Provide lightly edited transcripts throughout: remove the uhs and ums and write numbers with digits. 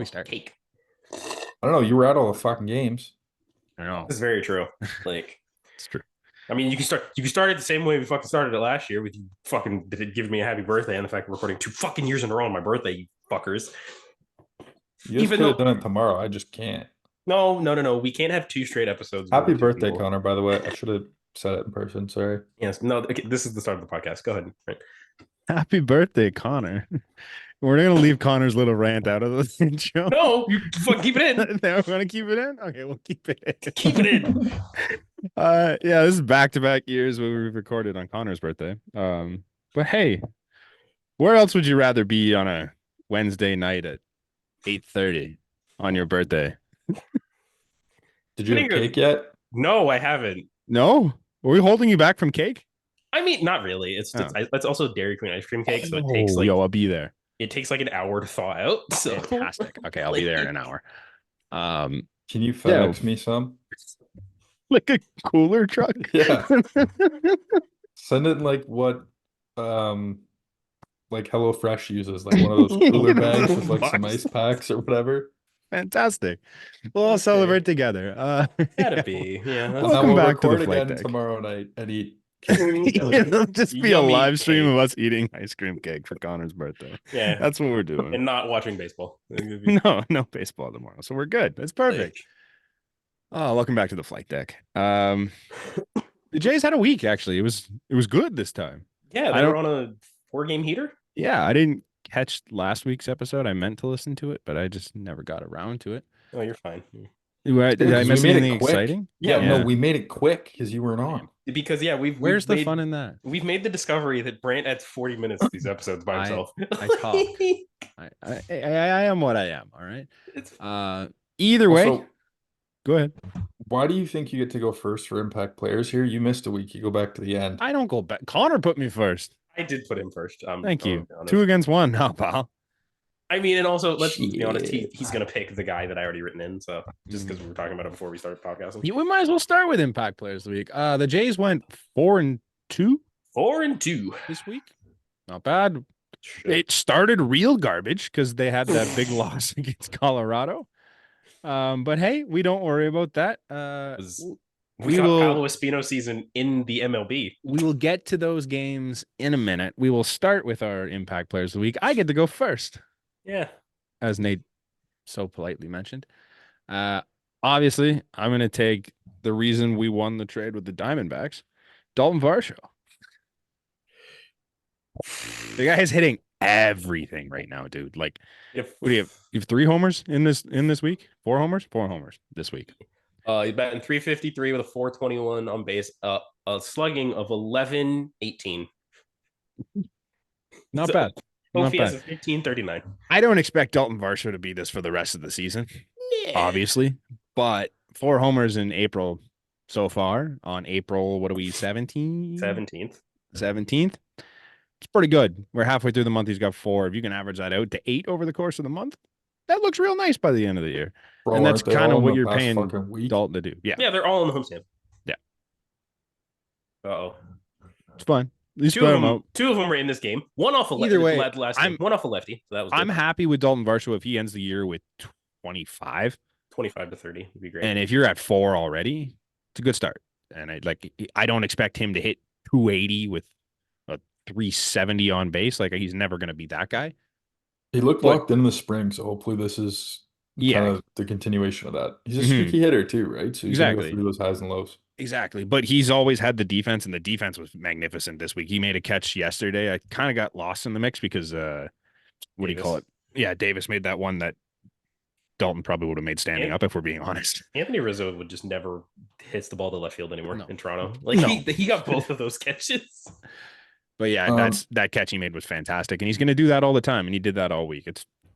we start? Cake. I don't know. You were at all the fucking games. I know. This is very true. Like, It's true. I mean, you can start it the same way we fucking started it last year with you fucking giving me a happy birthday and the fact we're recording 2 fucking years in a row on my birthday, you fuckers. You guys could have done it tomorrow. I just can't. No. We can't have 2 straight episodes. Happy birthday, Connor, by the way. I should have said it in person. Sorry. Yes. No, okay, this is the start of the podcast. Go ahead. Right. Happy birthday, Connor. We're going to leave Connor's little rant out of the intro. No, you fucking keep it in. We're going to keep it in? Okay, we'll keep it in. Keep it in. Yeah, this is back-to-back years where we've recorded on Connor's birthday. But hey, where else would you rather be on a Wednesday night at 8:30 on your birthday? Did you have cake yet? No, I haven't. No? Are we holding you back from cake? I mean, not really. It's also Dairy Queen ice cream cake, so it takes I'll be there. It takes like an hour to thaw out. So fantastic. Okay, I'll be there in an hour. Can you FedEx me some? Like a cooler truck? Yeah. Send it like what like HelloFresh uses, like one of those cooler bags with like some ice packs or whatever. Fantastic. We'll all celebrate together. Gotta be. Yeah. Welcome back to the flight deck. Tomorrow night and eat. It'll just be a live stream of us eating ice cream cake for Connor's birthday. Yeah, that's what we're doing, and not watching baseball. No baseball tomorrow, so we're good. That's perfect. Oh, welcome back to the flight deck. The Jays had a week. Actually, it was good this time. Yeah, they were on a 4-game heater. Yeah, I didn't catch last week's episode. I meant to listen to it, but I just never got around to it. Oh, you're fine. Did I miss anything exciting? Yeah, no, we made it quick because you weren't on. Because where's the fun in that? We've made the discovery that Brant adds 40 minutes to these episodes by himself. I talk. I am what I am. All right. Either way, also, go ahead. Why do you think you get to go first for impact players here? You missed a week. You go back to the end. I don't go back. Connor put me first. I did put him first. Thank you. 2 against 1 now, pal. I mean, and also let's be honest, he's gonna pick the guy that I already written in. So just because we were talking about it before we started podcasting, we might as well start with impact players of the week. The Jays went 4-2. 4-2 this week. Not bad. It started real garbage because they had that big loss against Colorado. But hey, we don't worry about that. We got Paolo Espino season in the MLB. We will get to those games in a minute. We will start with our impact players of the week. I get to go first. Yeah. As Nate so politely mentioned. Obviously, I'm going to take the reason we won the trade with the Diamondbacks, Dalton Varsho. The guy is hitting everything right now, dude. Like, what do you have? You have 3 homers in this week? 4 homers? 4 homers this week. He's batting .353 with a .421 on base, a slugging of 1118. Not bad. OPS of 1539. I don't expect Dalton Varsho to be this for the rest of the season, obviously. But 4 homers in April so far on April, what are we, 17th? 17th. It's pretty good. We're halfway through the month. He's got 4. If you can average that out to 8 over the course of the month, that looks real nice by the end of the year. Bro, and that's kind of what you're paying Dalton to do. Yeah. Yeah, they're all on the homestand. Yeah. Uh-oh. It's fine. At least 2 of them were in this game. One off a lefty. Either way, one off a lefty. So that was good. I'm happy with Dalton Varsho if he ends the year with 25 to 30 would be great. And if you're at 4 already, it's a good start. And I don't expect him to hit 280 with a 370 on base. Like, he's never going to be that guy. He looked locked in the spring, so hopefully this is kind of the continuation of that. He's a streaky hitter too, right? So he's going to go through those highs and lows. Exactly. But he's always had the defense, and the defense was magnificent this week. He made a catch yesterday. I kind of got lost in the mix because, what do you call it? Yeah, Davis made that one that Dalton probably would have made standing up, if we're being honest. Anthony Rizzo would just never hits the ball to left field anymore in Toronto. Like, he got both of those catches. But yeah, that catch he made was fantastic, and he's going to do that all the time, and he did that all week.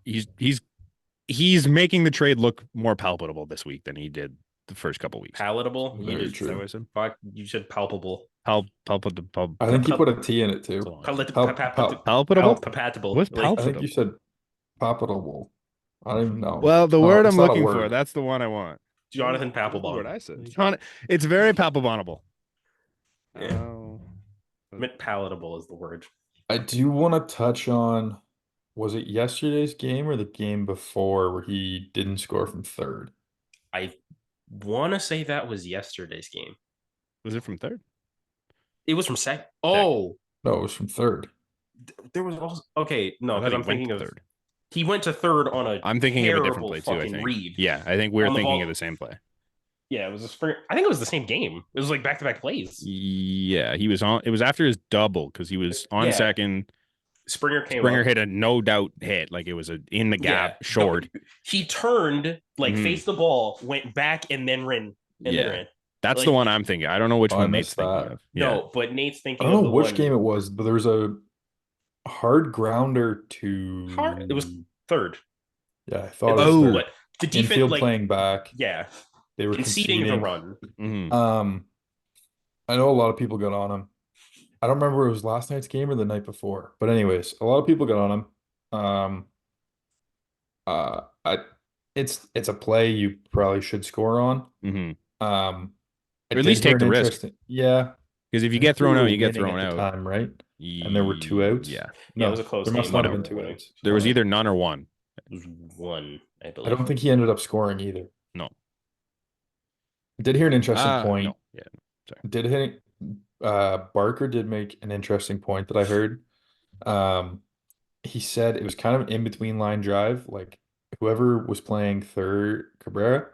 He's making the trade look more palpable this week than he did the first couple weeks. Palatable? Very true. You said palpable. Palpable. I think you put a T in it too. Palpable? Compatible. What's palpable? I think you said palpable. I don't even know. Well, the word I'm looking for, that's the one I want. Jonathan Papelbon. What I said. It's very palpable. Yeah. Palatable is the word. I do want to touch on Was it yesterday's game or the game before where he didn't score from third? I want to say that was yesterday's game. Was it from third? It was from second. Oh, no, it was from third. There was also no, because I'm thinking of third. He went to third on a I'm thinking of a different play too, I think. read. Yeah, I think we're thinking of the same play. Yeah, it was a spring. I think it was the same game. It was like back-to-back plays. Yeah, he was on. It was after his double because he was on second. Springer hit a no doubt hit, like it was in the gap short. He turned, faced the ball, went back, and then ran. That's the one I'm thinking. I don't know which one Nate's thinking of. No, but Nate's thinking. I don't know which game it was, but there was a hard grounder to. It was third. Yeah, I thought it was third. But the defense, infield playing back. Yeah, they were conceding the run. Mm-hmm. I know a lot of people got on him. I don't remember if it was last night's game or the night before, but anyways, a lot of people got on him. It's a play you probably should score on. Mm-hmm. Or at least take the risk. Yeah, because if you get thrown out, you get thrown out. Time, right? And there were 2 outs. Yeah, no, it was a close game. There must not have been 2 outs. There was either none or one. It was one, I believe. I don't think he ended up scoring either. No. I did hear an interesting point. No. Yeah. Sorry. Barker did make an interesting point that I heard. He said it was kind of an in-between line drive. Like whoever was playing third, Cabrera.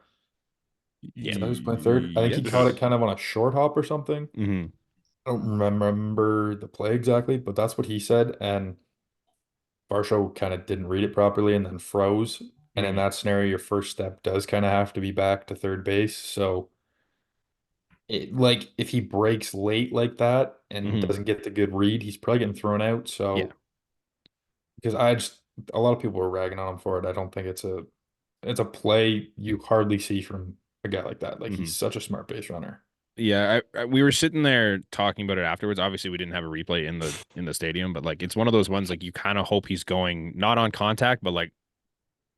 Yeah, who's playing third? I think he caught it kind of on a short hop or something. Mm-hmm. I don't remember the play exactly, but that's what he said. And Varsho kind of didn't read it properly and then froze. And in that scenario, your first step does kind of have to be back to third base. So if he breaks late like that and doesn't get the good read, he's probably getting thrown out. So because a lot of people were ragging on him for it. I don't think it's a play you hardly see from a guy like that. Like he's such a smart base runner. Yeah, we were sitting there talking about it afterwards. Obviously, we didn't have a replay in the stadium, but like it's one of those ones like you kind of hope he's going not on contact, but like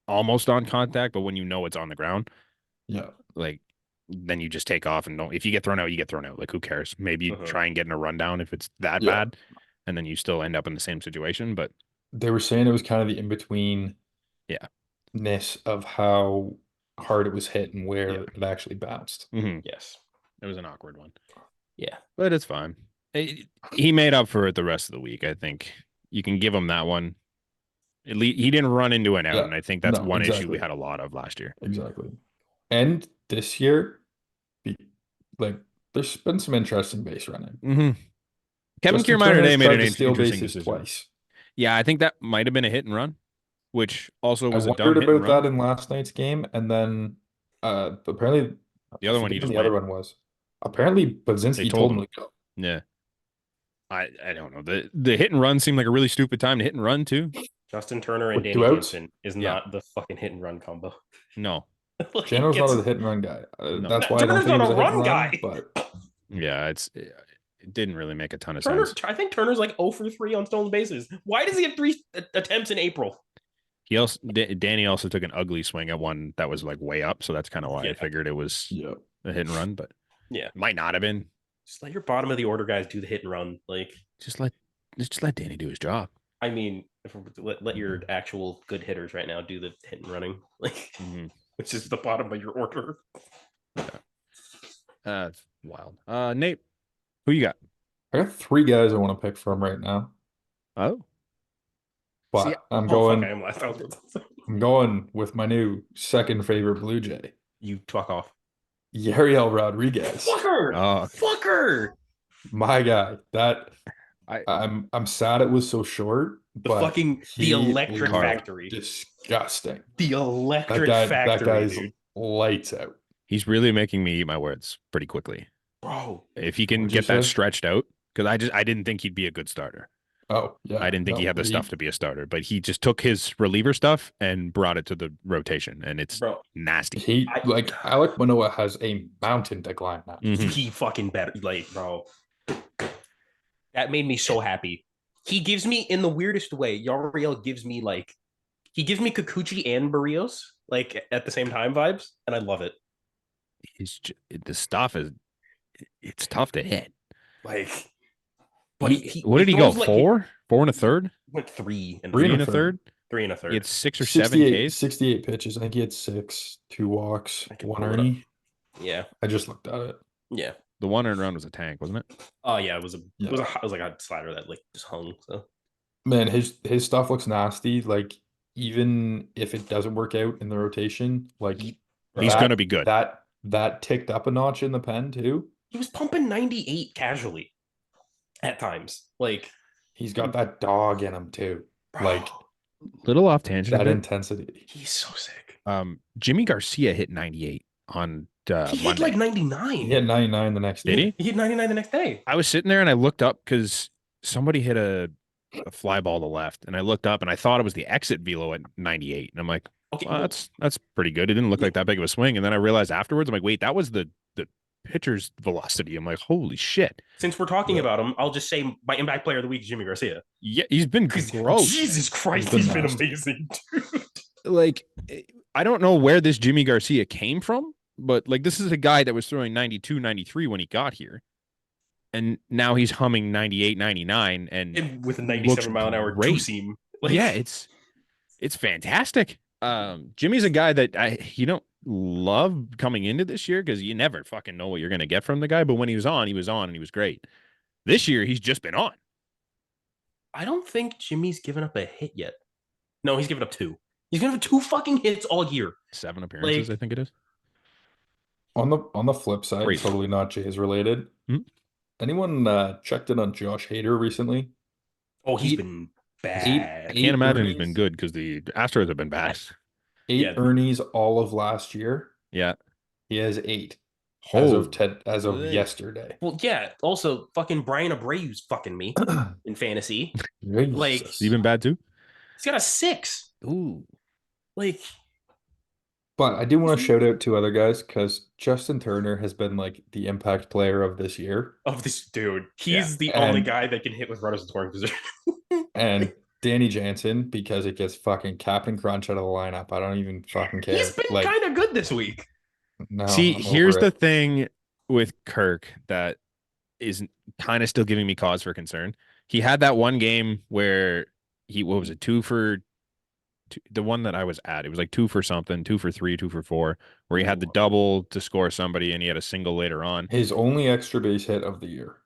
almost on contact. But when you know it's on the ground, like then you just take off and don't. If you get thrown out, you get thrown out. Like who cares? Maybe you try and get in a rundown if it's that bad, and then you still end up in the same situation. But they were saying it was kind of the in between, ness of how hard it was hit and where it actually bounced. Yes. It was an awkward one. Yeah. But it's fine. He made up for it the rest of the week. I think you can give him that one. At least he didn't run into an out, and I think that's one issue we had a lot of last year. Exactly. And this year, there's been some interesting base running. Kevin Kiermaier today made an interesting decision. Twice. Yeah, I think that might have been a hit and run, which also was a dumb hit and run. I wondered about that in last night's game, and then apparently the other one he just the other one was. Apparently, Budzinski told him to go. Yeah. I don't know. The hit and run seemed like a really stupid time to hit and run too. Justin Turner and Danny Jansen is not the fucking hit and run combo. No. Jano's not a hit and run guy. No. That's why Turner's I don't think he was a hit and guy. Run, but yeah, it didn't really make a ton of sense. I think Turner's like 0 for 3 on stolen bases. Why does he have 3 attempts in April? Danny also took an ugly swing at one that was like way up, so that's kind of why I figured it was a hit and run, but might not have been. Just let your bottom of the order guys do the hit and run. Like just let Danny do his job. I mean, let your actual good hitters right now do the hit and running, like which is the bottom of your order. That's wild. Nate, who you got? I got 3 guys I want to pick from right now. Oh. But I'm going with my new second favorite Blue Jay. You fuck off. Yariel Rodriguez. Fucker. My guy. I'm sad it was so short. The electric factory. Disgusting. The electric factory. That guy's dude. Lights out. He's really making me eat my words pretty quickly. Bro. If he can get that stretched out, because I didn't think he'd be a good starter. Oh, yeah. I didn't think he had the stuff to be a starter, but he just took his reliever stuff and brought it to the rotation, and it's nasty. Alek Manoah has a mountain to climb now. He fucking better. Like, bro. That made me so happy. He gives me, in the weirdest way, Yariel gives me he gives me Kikuchi and Barrios, at the same time vibes, and I love it. The stuff it's tough to hit. But what did he go? 4 and a third? Went 3 and 3 and a third. 3 and a third. It's 6 or 7 Ks. 68 pitches. I think he had 6, 2 walks, I can 1 pull it up. earney. Yeah. I just looked at it. Yeah. The 1 earned run was a tank, wasn't it? Oh yeah, it was like a slider that like just hung. So Man, his stuff looks nasty. Like even if it doesn't work out in the rotation, like He's gonna be good. That ticked up a notch in the pen too. he was pumping 98 casually at times. Like He's got that dog in him too. Like little off tangent. that intensity. He's so sick. Jimmy Garcia hit 98 on He Monday. hit like 99. He had 99 the next day. Did he? He hit 99 the next day. I was sitting there and I looked up because somebody hit a fly ball to left, and I looked up and I thought it was the exit velo at 98, and I'm like, Okay, well, that's pretty good. It didn't look like that big of a swing, and then I realized afterwards, I'm like, wait, that was the pitcher's velocity. I'm like, holy shit. Since we're talking about him, I'll just say my impact player of the week is Jimmy Garcia. Yeah, he's been gross. Jesus Christ, he's been amazing, dude. Like, I don't know where this Jimmy Garcia came from, but like this is a guy that was throwing 92, 93 when he got here. And now he's humming 98, 99 and with a 97 mile an hour two seam. Like, yeah, it's fantastic. Jimmy's a guy that you don't love coming into this year because you never fucking know what you're going to get from the guy. But when he was on and he was great. This year, he's just been on. I don't think Jimmy's given up a hit yet. No, he's given up 2. He's given up 2 fucking hits all year. 7 appearances, I think it is. On the flip side, Crazy. Totally not Jays related. Anyone checked in on Josh Hader recently? Oh, he's been bad. I can't imagine he's been good because the Astros have been bad. 8 earnings all of last year. Yeah. He has 8 as of yesterday. Well, yeah. Also, fucking Brian Abreu's fucking me in fantasy. Like, he's been bad too? He's got a 6. Ooh. Like, but I do want to shout out 2 other guys because Justin Turner has been like the impact player of this year. Of this dude. He's the only guy that can hit with runners in scoring position. And Danny Jansen, because it gets fucking Captain Crunch out of the lineup. I don't even fucking care. He's been kind of good this week. No, see, here's the thing with Kirk that is kind of still giving me cause for concern. He had that one game where what was it, 2 for 2, the one that I was at, it was like 2 for something, 2 for 3, 2 for 4, where he had the double to score somebody and he had a single later on. His only extra base hit of the year.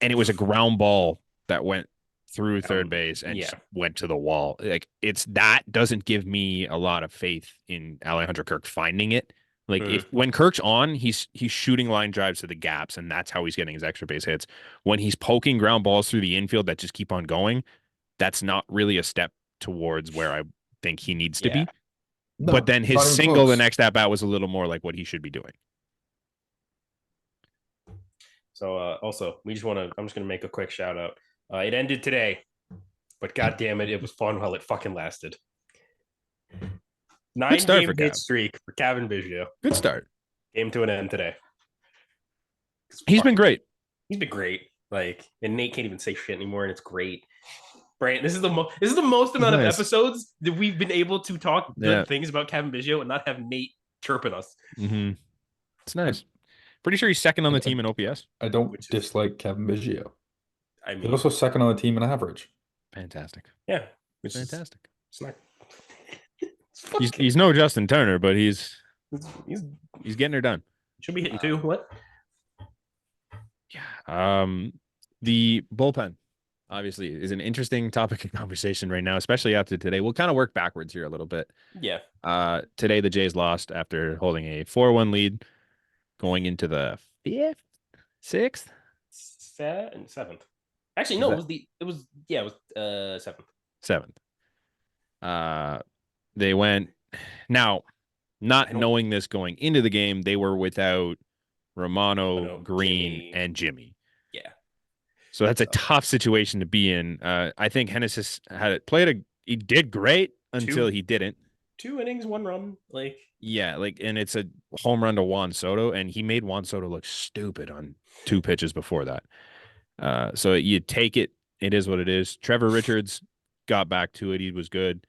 And it was a ground ball that went through third base and just went to the wall. Like that doesn't give me a lot of faith in Alejandro Kirk finding it. Like when Kirk's on, he's shooting line drives to the gaps, and that's how he's getting his extra base hits. When he's poking ground balls through the infield that just keep on going, that's not really a step towards where I think he needs to be. No, but then his single the next at bat was a little more like what he should be doing. So also, I'm just gonna make a quick shout out. It ended today, but god damn it, it was fun while it fucking lasted. 9-game hit streak for Cavan Biggio. Good start. Came to an end today. He's been great. He's been great. Like, and Nate can't even say shit anymore, and it's great. Brant, this is the most amount of episodes that we've been able to talk good things about Cavan Biggio and not have Nate chirping us. Mm-hmm. It's nice. Pretty sure he's second on the team in OPS. I don't dislike Cavan Biggio. I mean, he's also second on the team in average. Fantastic. Yeah, it's fantastic. It's not. He's no Justin Turner, but he's getting her done. Should be hitting 2. What? Yeah. The bullpen obviously is an interesting topic of conversation right now, especially after today. We'll kind of work backwards here a little bit. Yeah. Today the Jays lost after holding a 4-1 lead, going into the 5th, 6th, 7th. Actually, no, it was 7th. 7th. They went now, not knowing this going into the game, they were without Romano, Green, Jimmy. And Jimmy. Yeah. So that's a tough situation to be in. I think Hennessy's he did great until he didn't. 2 innings, 1 run. And it's a home run to Juan Soto, and he made Juan Soto look stupid on 2 pitches before that. So you take it. It is what it is. Trevor Richards got back to it. He was good.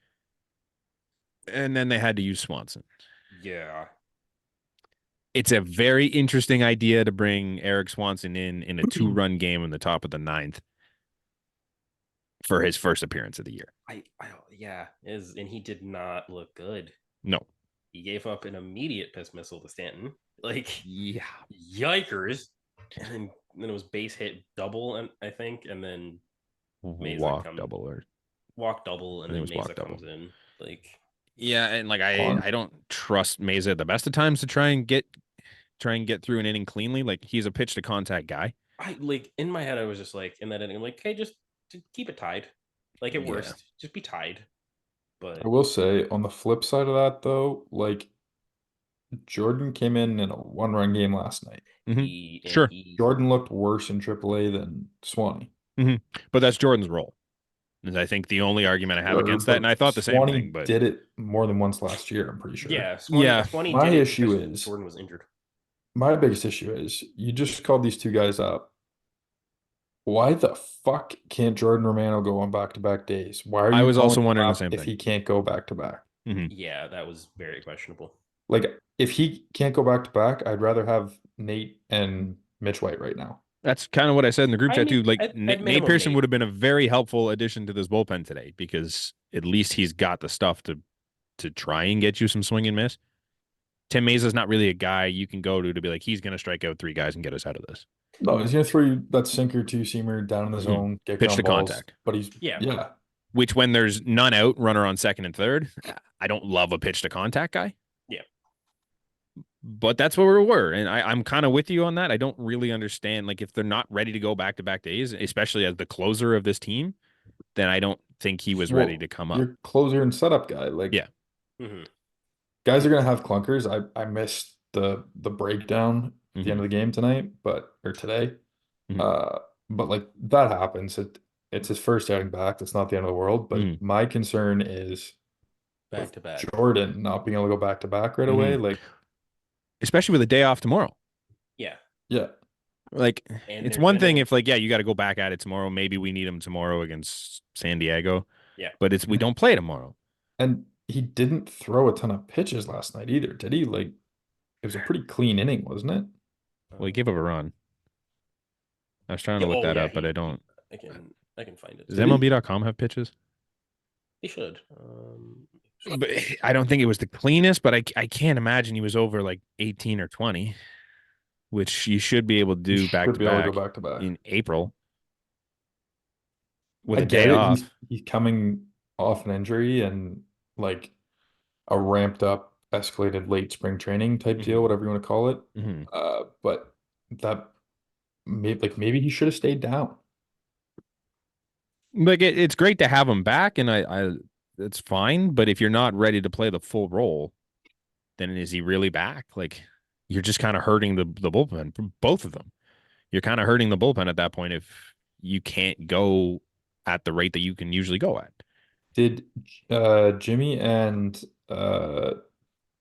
And then they had to use Swanson. Yeah. It's a very interesting idea to bring Eric Swanson in a 2-run game in the top of the 9th. for his first appearance of the year. And he did not look good. No. He gave up an immediate piss missile to Stanton. Like, yeah, yikers. And then it was base hit double, and I think, and then walk double, and then Mesa comes in. Like, yeah, and like I don't trust Mesa at the best of times to try and get through an inning cleanly. Like, he's a pitch to contact guy. I like in my head I was just like in that inning, I'm like, hey, just keep it tied. Like, at worst, just be tied. But I will say, on the flip side of that, though, like, Jordan came in a 1-run game last night. Sure. Jordan looked worse in AAA than Swanee. But that's Jordan's role. And I think the only argument I have against that, and I thought the same thing, but did it more than once last year, I'm pretty sure. Yeah, Swanee My did it issue because is Jordan was injured. My biggest issue is you just called these two guys up. Why the fuck can't Jordan Romano go on back-to-back days? Why are you I was also calling him wondering the up same if thing. he can't go back-to-back? Yeah, that was very questionable. Like, if he can't go back-to-back, I'd rather have Nate and Mitch White right now. That's kind of what I said in the group chat too. Like, Nate Pearson Nate would have been a very helpful addition to this bullpen today, because at least he's got the stuff to try and get you some swing and miss. Tim Mesa's not really a guy you can go to be like, he's going to strike out 3 guys and get us out of this. No, he's going to throw you that sinker 2-seamer down in the zone, get pitch to balls, contact. But he's Which, when there's none out, runner on second and third, I don't love a pitch to contact guy. Yeah. But that's where we were. And I'm kind of with you on that. I don't really understand. Like, if they're not ready to go back-to-back days, especially as the closer of this team, then I don't think he was ready to come up. Your closer and setup guy. Like, guys are going to have clunkers. I missed the breakdown at the end of the game tonight, or today. But like, that happens. It's his first outing back. That's not the end of the world. But my concern is back-to-back Jordan not being able to go back-to-back right away. Like, especially with a day off tomorrow. Yeah. Like, it's one thing if, like, you got to go back at it tomorrow. Maybe we need him tomorrow against San Diego. Yeah. But we don't play tomorrow. And he didn't throw a ton of pitches last night either, did he? Like, it was a pretty clean inning, wasn't it? Well, he gave up a run. I was trying to look that up, but I don't. I can find it. Does MLB.com have pitches? They should. But I don't think it was the cleanest, but I can't imagine he was over like 18 or 20, which you should be able to do back to back in April with a day off. He's coming off an injury and like a ramped up, escalated late spring training type deal, whatever you want to call it. But that maybe he should have stayed down. Like, it's great to have him back, and I it's fine. But if you're not ready to play the full role, then is he really back? Like, you're just kind of hurting the bullpen, both of them. You're kind of hurting the bullpen at that point if you can't go at the rate that you can usually go at. Did Jimmy and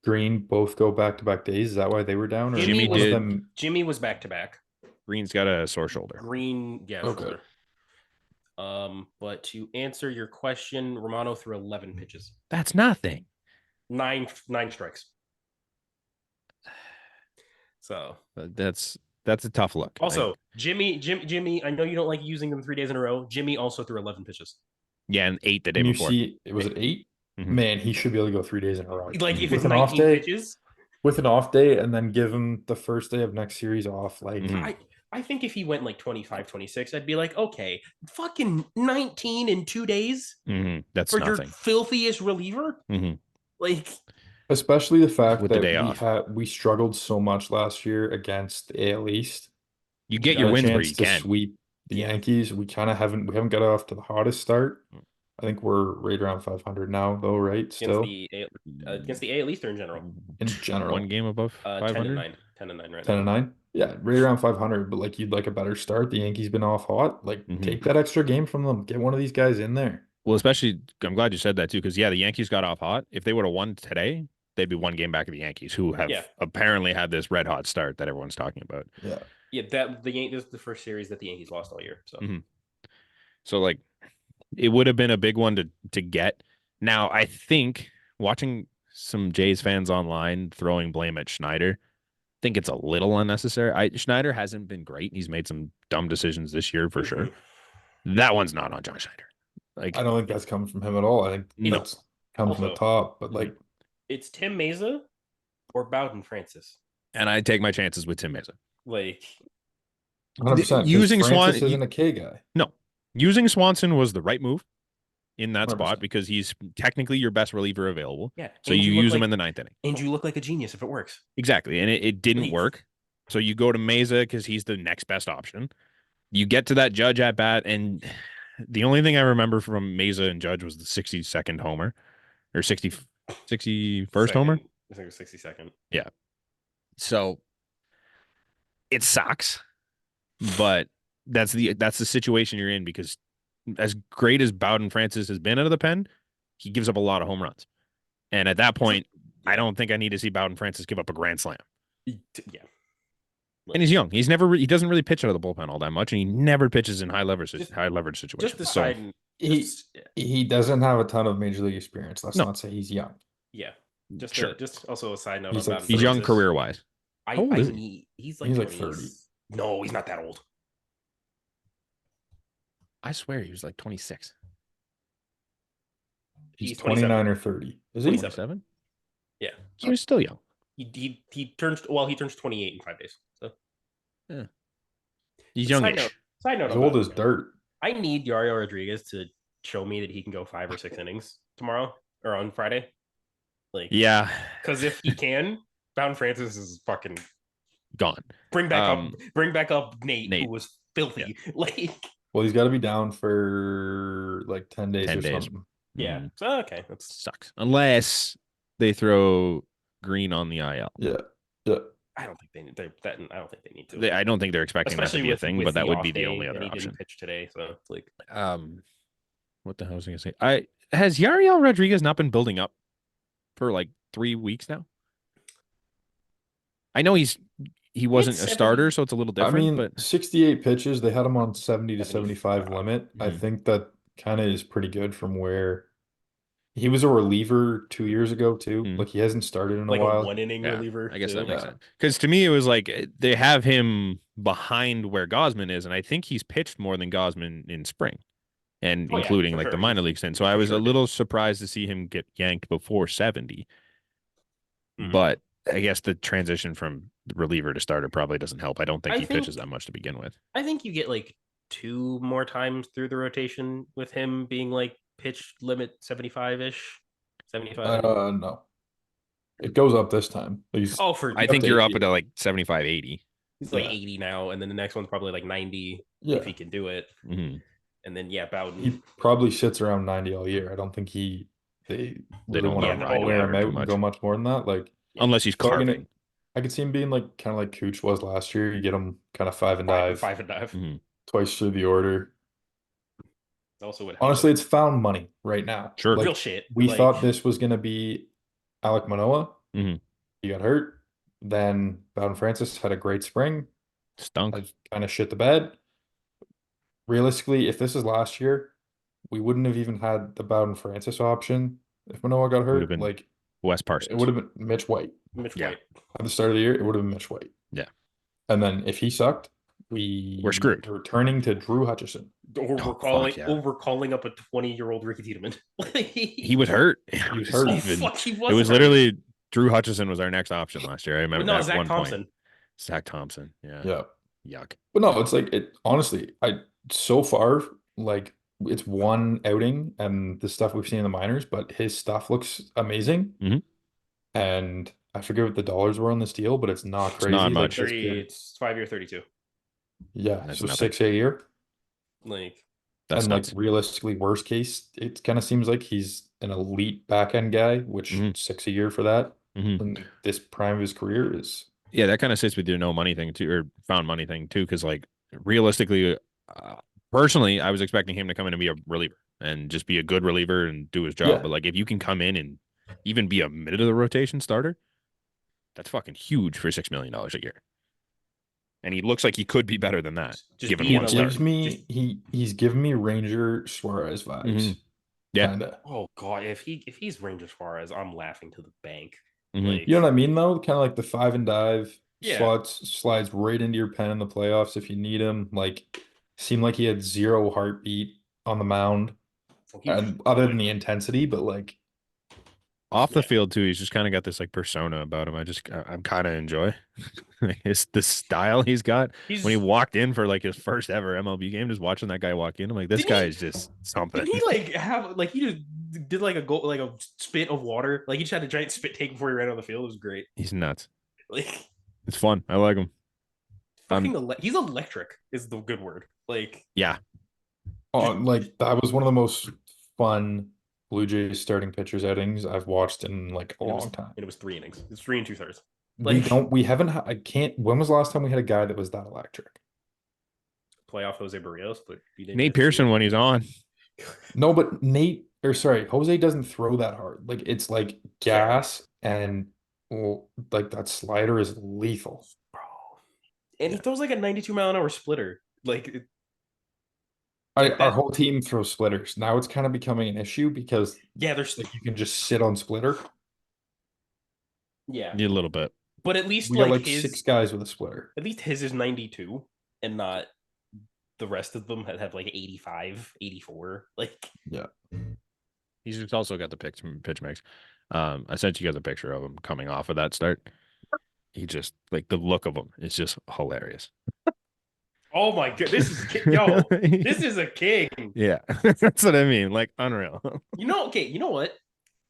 Green both go back-to-back days? Is that why they were down? Or Jimmy was back-to-back. Green's got a sore shoulder. Shoulder. But to answer your question, Romano threw 11 pitches. That's nothing. 9 strikes. So that's a tough look. Also, Jimmy, I know you don't like using them 3 days in a row. Jimmy also threw 11 pitches. Yeah, and 8 the day before. Was it 8? Man, he should be able to go 3 days in a row. Like, if it's 19 pitches with an off day, and then give him the first day of next series off. Like, I think if he went like 25, 26, I'd be like, okay, fucking 19 in 2 days. That's for nothing. Your filthiest reliever. Like, especially the fact that we struggled so much last year against the AL East. You get your wins where you can sweep the Yankees. We haven't got off to the hottest start. I think we're right around 500 now, though, right? Still against the AL East or in general? In general, 1 game above 500. 10 and 9 right 10 and 9. Yeah, right around 500. But like, you'd like a better start. The Yankees been off hot. Like, take that extra game from them. Get one of these guys in there. Well, especially, I'm glad you said that too, because the Yankees got off hot. If they would have won today, they'd be 1 game back of the Yankees, who have apparently had this red hot start that everyone's talking about. This is the first series that the Yankees lost all year. So, so like, it would have been a big one to get. Now, I think watching some Jays fans online throwing blame at Schneider, I think it's a little unnecessary. Schneider hasn't been great. He's made some dumb decisions this year for sure. That one's not on John Schneider. Like, I don't think that's coming from him at all. I think no. that's come from the Also, top. But like, it's Tim Meza or Bowden Francis. And I take my chances with Tim Meza. Like, 100%. Because Using Francis Swan, isn't a K guy. no, using Swanson was the right move in that 100%. spot because he's technically your best reliever available. yeah. So you use him in the 9th inning. And you look like a genius if it works. Exactly. And it didn't work. So you go to Meza because he's the next best option. You get to that Judge at bat, and the only thing I remember from Meza and Judge was the 62nd homer or 61st homer. I think it was 62nd. Yeah. So it sucks, but that's the situation you're in because as great as Bowden Francis has been out of the pen, he gives up a lot of home runs. And at that point, I don't think I need to see Bowden Francis give up a grand slam. Yeah. And he's young. He doesn't really pitch out of the bullpen all that much, and he never pitches in high leverage situations. Just decide. He doesn't have a ton of major league experience. Let's not say he's young. Yeah. Sure. Just also a side note. He's young career wise. How old is he? He's like 30. No, he's not that old. I swear he was like 26. He's 29 or 30. Is he? 27? Yeah. So he's still young. He turns 28 in 5 days. So yeah. He's youngish. Side note. He's old as dirt. I need Yariel Rodriguez to show me that he can go 5 or 6 innings tomorrow or on Friday. Like, yeah. Because if he can, Bowden Francis is fucking gone. Bring back up Nate. Who was filthy. Yeah. Like, well, he's got to be down for like 10 days or something. Yeah. So okay, that sucks. Unless they throw Green on the IL. Yeah. I don't think they need to. I don't think they're expecting that to be a thing, but that would be the only other option. He didn't pitch today, so it's like, what the hell was I gonna say? Has Yariel Rodriguez not been building up for like 3 weeks now? I know he wasn't a starter, so it's a little different. I mean, but 68 pitches, they had him on 70 to 75 limit. Mm-hmm. I think that kind of is pretty good from where he was a reliever 2 years ago too. Mm-hmm. Like he hasn't started in a while. A 1 inning reliever. I guess that makes sense. Because to me, it was like they have him behind where Gausman is, and I think he's pitched more than Gausman in spring, and including like the minor league stint. So I was a little surprised to see him get yanked before 70. Mm-hmm. But I guess the transition from reliever to starter probably doesn't help. I don't think he pitches that much to begin with. I think you get like 2 more times through the rotation with him being like pitch limit 75-ish. 75. No. It goes up this time. I think you're up at like 75, 80. He's like 80 now, and then the next one's probably like 90 if he can do it. Mm-hmm. And then Bowden. He probably sits around 90 all year. I don't think they really want to wear him out and go much more than that. Like unless he's carving. I could see him being like kind of like Cooch was last year. You get him kind of 5 and dive. 5 and dive. Mm-hmm. Twice through the order. Also, honestly, it's found money right now. Sure. Real shit. We thought this was going to be Alek Manoah. Mm-hmm. He got hurt. Then Bowden Francis had a great spring. Stunk. I kind of shit the bed. Realistically, if this is last year, we wouldn't have even had the Bowden Francis option if Manoah got hurt. Like Wes Parsons. It would have been Mitch White. White. At the start of the year, it would have been Mitch White. Yeah. And then if he sucked, we're screwed. We're turning to Drew Hutchison. Or we're calling up a 20-year-old Ricky Tiedemann. He was hurt. He was hurt. It was literally Drew Hutchison was our next option last year. I remember that Zach one Thompson. point. Zach Thompson. Yeah. Yeah. Yuck. But no, it's like honestly, so far, like it's one outing and the stuff we've seen in the minors, but his stuff looks amazing. Mm-hmm. And I forget what the dollars were on this deal, but it's not crazy. It's not much. It's 5-year 32. Yeah, that's so nothing. 6 a year. Like that's and nuts. Like realistically, worst case, it kind of seems like he's an elite back end guy, which 6 a year for that. Mm-hmm. And this prime of his career is. Yeah, that kind of sits with your no money thing too, or found money thing too, because like realistically, personally, I was expecting him to come in and be a reliever and just be a good reliever and do his job. Yeah. But like if you can come in and even be a middle of the rotation starter, that's fucking huge for $6 million a year. And he looks like he could be better than that. Just given one start. He's giving me Ranger Suarez vibes. Mm-hmm. Yeah. Kinda. Oh god, if he's Ranger Suarez, I'm laughing to the bank. Mm-hmm. Like, you know what I mean though? Kind of like the 5 and dive slides right into your pen in the playoffs if you need him. Like seemed like he had 0 heartbeat on the mound. other than the intensity, but like off the field too, he's just kind of got this like persona about him. I'm kind of enjoy the style he's got. When he walked in for like his first ever MLB game, just watching that guy walk in, I'm like, this guy is just something. Didn't he like have like he just did like a goal, like a spit of water? Like he just had a giant spit take before he ran on the field. It was great. He's nuts. Like it's fun. I like him. He's electric is the good word. Like yeah. Like that was one of the most fun Blue Jays starting pitchers outings I've watched in like a long time. And it was 3 innings. It's 3 2/3. Like, I can't. When was the last time we had a guy that was that electric? Playoff Jose Barrios, but Nate Pearson when he's on. No, but Jose doesn't throw that hard. Like it's like gas and like that slider is lethal, bro. And he throws like a 92-mile-an-hour splitter. Like our whole team throws splitters. Now it's kind of becoming an issue because there's like you can just sit on splitter. Yeah, a little bit. But at least we got like 6 guys with a splitter. At least his is 92 and not the rest of them have like 85, 84. Like he's just also got the pitch mix. I sent you guys a picture of him coming off of that start. He just like the look of him is just hilarious. Oh my god, this is a king. Yeah, that's what I mean. Like unreal. You know what?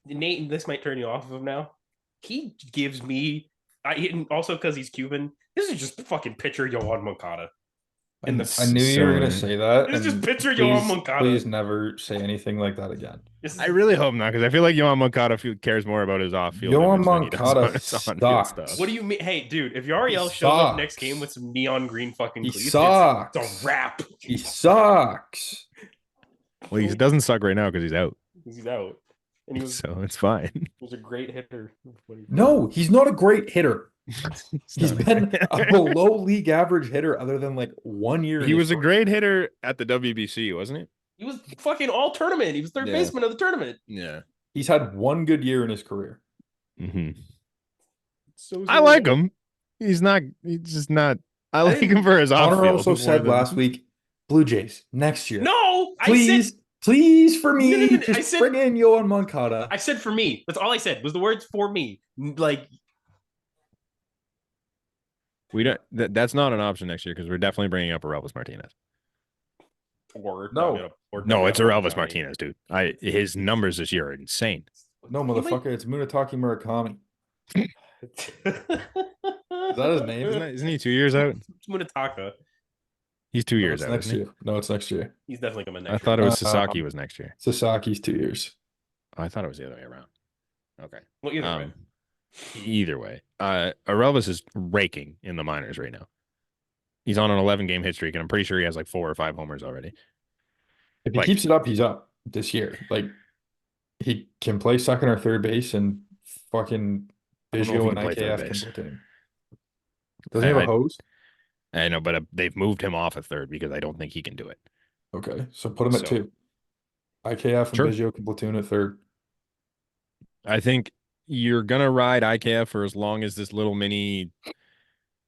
Nate, this might turn you off of him now. He gives me also because he's Cuban. This is just fucking picture Yohan Moncada. I knew you were gonna say that. This is just picture Yohan Moncada. Please never say anything like that again. I really hope not, because I feel like Yohan Moncada cares more about his off-field. Yohan Moncada sucks. What do you mean? Hey, dude, if Yariel shows up next game with some neon green fucking cleats, it's a wrap. He sucks. Well, he doesn't suck right now because he's out. He's out. And so it's fine. He was a great hitter. No, he's not a great hitter. He's been a below league average hitter other than like 1 year. He was a great hitter at the WBC, wasn't he? He was fucking all tournament. He was third baseman of the tournament. Yeah. He's had 1 good year in his career. Mm-hmm. I like him. He's just not. I like him for his off-field. Connor also said last week, Blue Jays next year. No, please for me, just bring in Yohan Moncada. I said for me. That's all I said was the words for me. Like we don't. That's not an option next year because we're definitely bringing up Aurelvis Martinez. No, it's Aurelvis Martinez, dude. His numbers this year are insane. No, motherfucker, it's Munetaki Murakami. Is that his name? Isn't he 2 years out? It's Munetaka. He's 2 years out. Next year. No, it's next year. He's definitely coming next year. I thought it was Sasaki was next year. Sasaki's 2 years. I thought it was the other way around. Okay. Well, either way. Aurelvis is raking in the minors right now. He's on an 11-game hit streak, and I'm pretty sure he has like 4 or 5 homers already. If he keeps it up, he's up this year. Like he can play second or third base, and fucking Biggio and IKF can platoon. Doesn't he have a hose? I know, but they've moved him off at third because I don't think he can do it. Okay, so put him at 2. IKF and Biggio can platoon at third. I think you're gonna ride IKF for as long as this little mini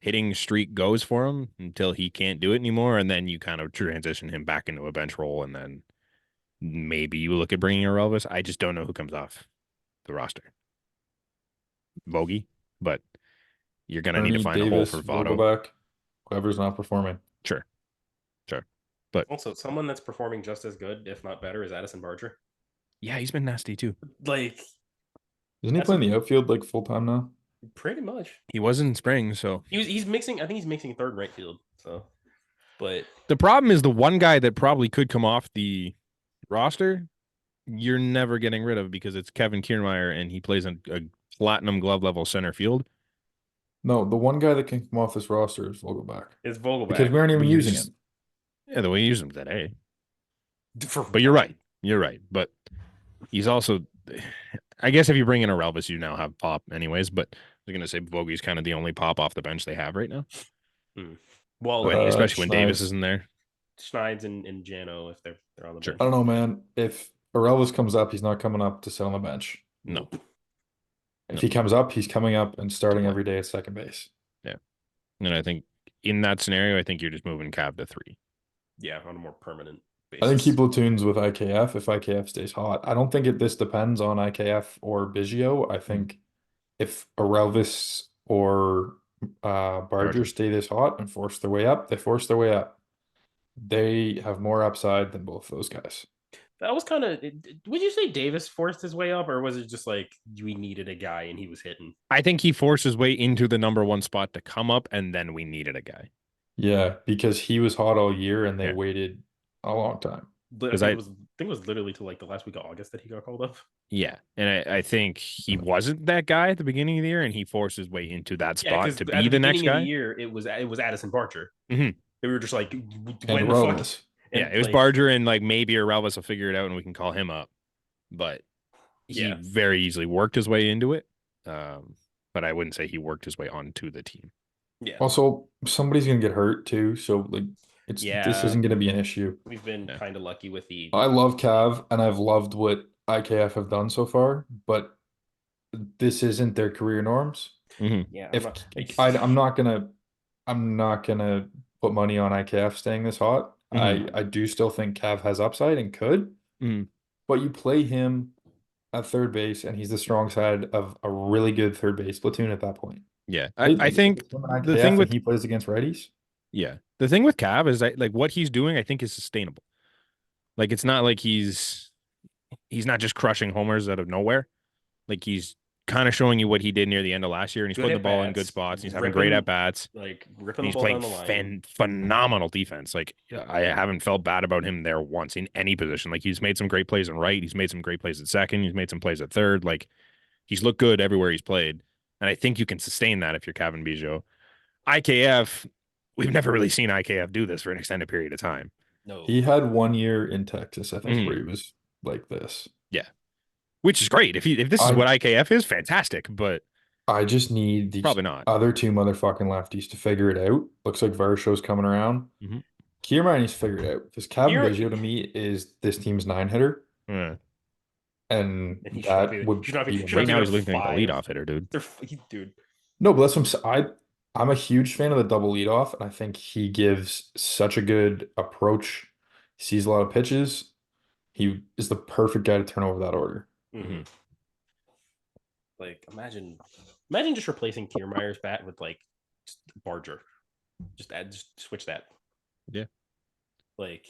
hitting streak goes for him until he can't do it anymore, and then you kind of transition him back into a bench role, and then maybe you look at bringing Aurelvis. I just don't know who comes off the roster. Bogey, but you're gonna need to find a hole for Votto. Whoever's not performing. Sure. But also, someone that's performing just as good, if not better, is Addison Barger. Yeah, he's been nasty too. Like, isn't he playing the outfield like full time now? Pretty much. He was in spring, so he's mixing. I think he's mixing third and right field. So, but the problem is the one guy that probably could come off the roster, you're never getting rid of because it's Kevin Kiermaier, and he plays a platinum glove level center field. No, the one guy that can come off this roster is Vogelbach. Because we aren't even using him. Yeah, the way you use him today. But you're right. You're right. But he's also, I guess if you bring in Aurelvis, you now have pop anyways. But I was going to say Bogey's kind of the only pop off the bench they have right now. Well, especially when Davis isn't there. Schneid's and Jano, if they're on the bench. I don't know, man. If Aurelvis comes up, he's not coming up to sit on the bench. No. If he comes up, he's coming up and starting every day at second base. Yeah. And I think in that scenario, I think you're just moving Cav to 3. Yeah, on a more permanent. I think he basis. platoons with IKF if IKF stays hot. I don't think this depends on IKF or Biggio. I think if Arelvis or Barger Barger. stay this hot and force their way up, they force their way up. They have more upside than both those guys. That was kind of. Would you say Davis forced his way up, or was it just like we needed a guy and he was hitting? I think he forced his way into the number one spot to come up, and then we needed a guy. Yeah, because he was hot all year and they Yeah. waited a long time. I think it was literally to like the last week of August that he got called up. Yeah, and I think he wasn't that guy at the beginning of the year, and he forced his way into that spot to be the next guy. Of the year, it was Addison Barger. Mhm. They were just like, And when the fuck? Arelvis. And Yeah, it was like, Barger, and like maybe Arelvis will figure it out, and we can call him up. But he Yeah. very easily worked his way into it. But I wouldn't say he worked his way onto the team. Yeah. Also, somebody's gonna get hurt too, so like this Yeah. isn't gonna be an issue. We've been kind of lucky with the. I love Cav and I've loved what IKF have done so far, but this isn't their career norms. Yeah. If I'm not gonna put money on IKF staying this hot. I do still think Cav has upside and could, but you play him at third base and he's the strong side of a really good third base platoon at that point. Yeah, I think the thing with he plays against righties. Yeah, the thing with Cav is that like what he's doing, I think is sustainable. Like it's not like he's not just crushing homers out of nowhere. Like he's kind of showing you what he did near the end of last year, and he's putting the ball in good spots. He's having great at bats. Like ripping he's the ball playing down the line. phenomenal defense. Like I haven't felt bad about him there once in any position. Like he's made some great plays in right. He's made some great plays at second. He's made some plays at third. Like he's looked good everywhere he's played, and I think you can sustain that if you're Kevin Biggio. IKF, we've never really seen IKF do this for an extended period of time. No, he had 1 year in Texas, I think, where he was like this. Yeah, which is great. If this is what IKF is, fantastic. But I just need these probably not other two motherfucking lefties to figure it out. Looks like Varsho's coming around. Kiermaier needs to figure it out because Kevin Biggio to me is this team's 9-hitter. And that would be right now he's looking like the leadoff hitter, dude. Dude. No, but that's what I'm a huge fan of the double leadoff, and I think he gives such a good approach. He sees a lot of pitches. He is the perfect guy to turn over that order. Like imagine just replacing Kiermaier's bat with like Barger. Just switch that. Yeah. Like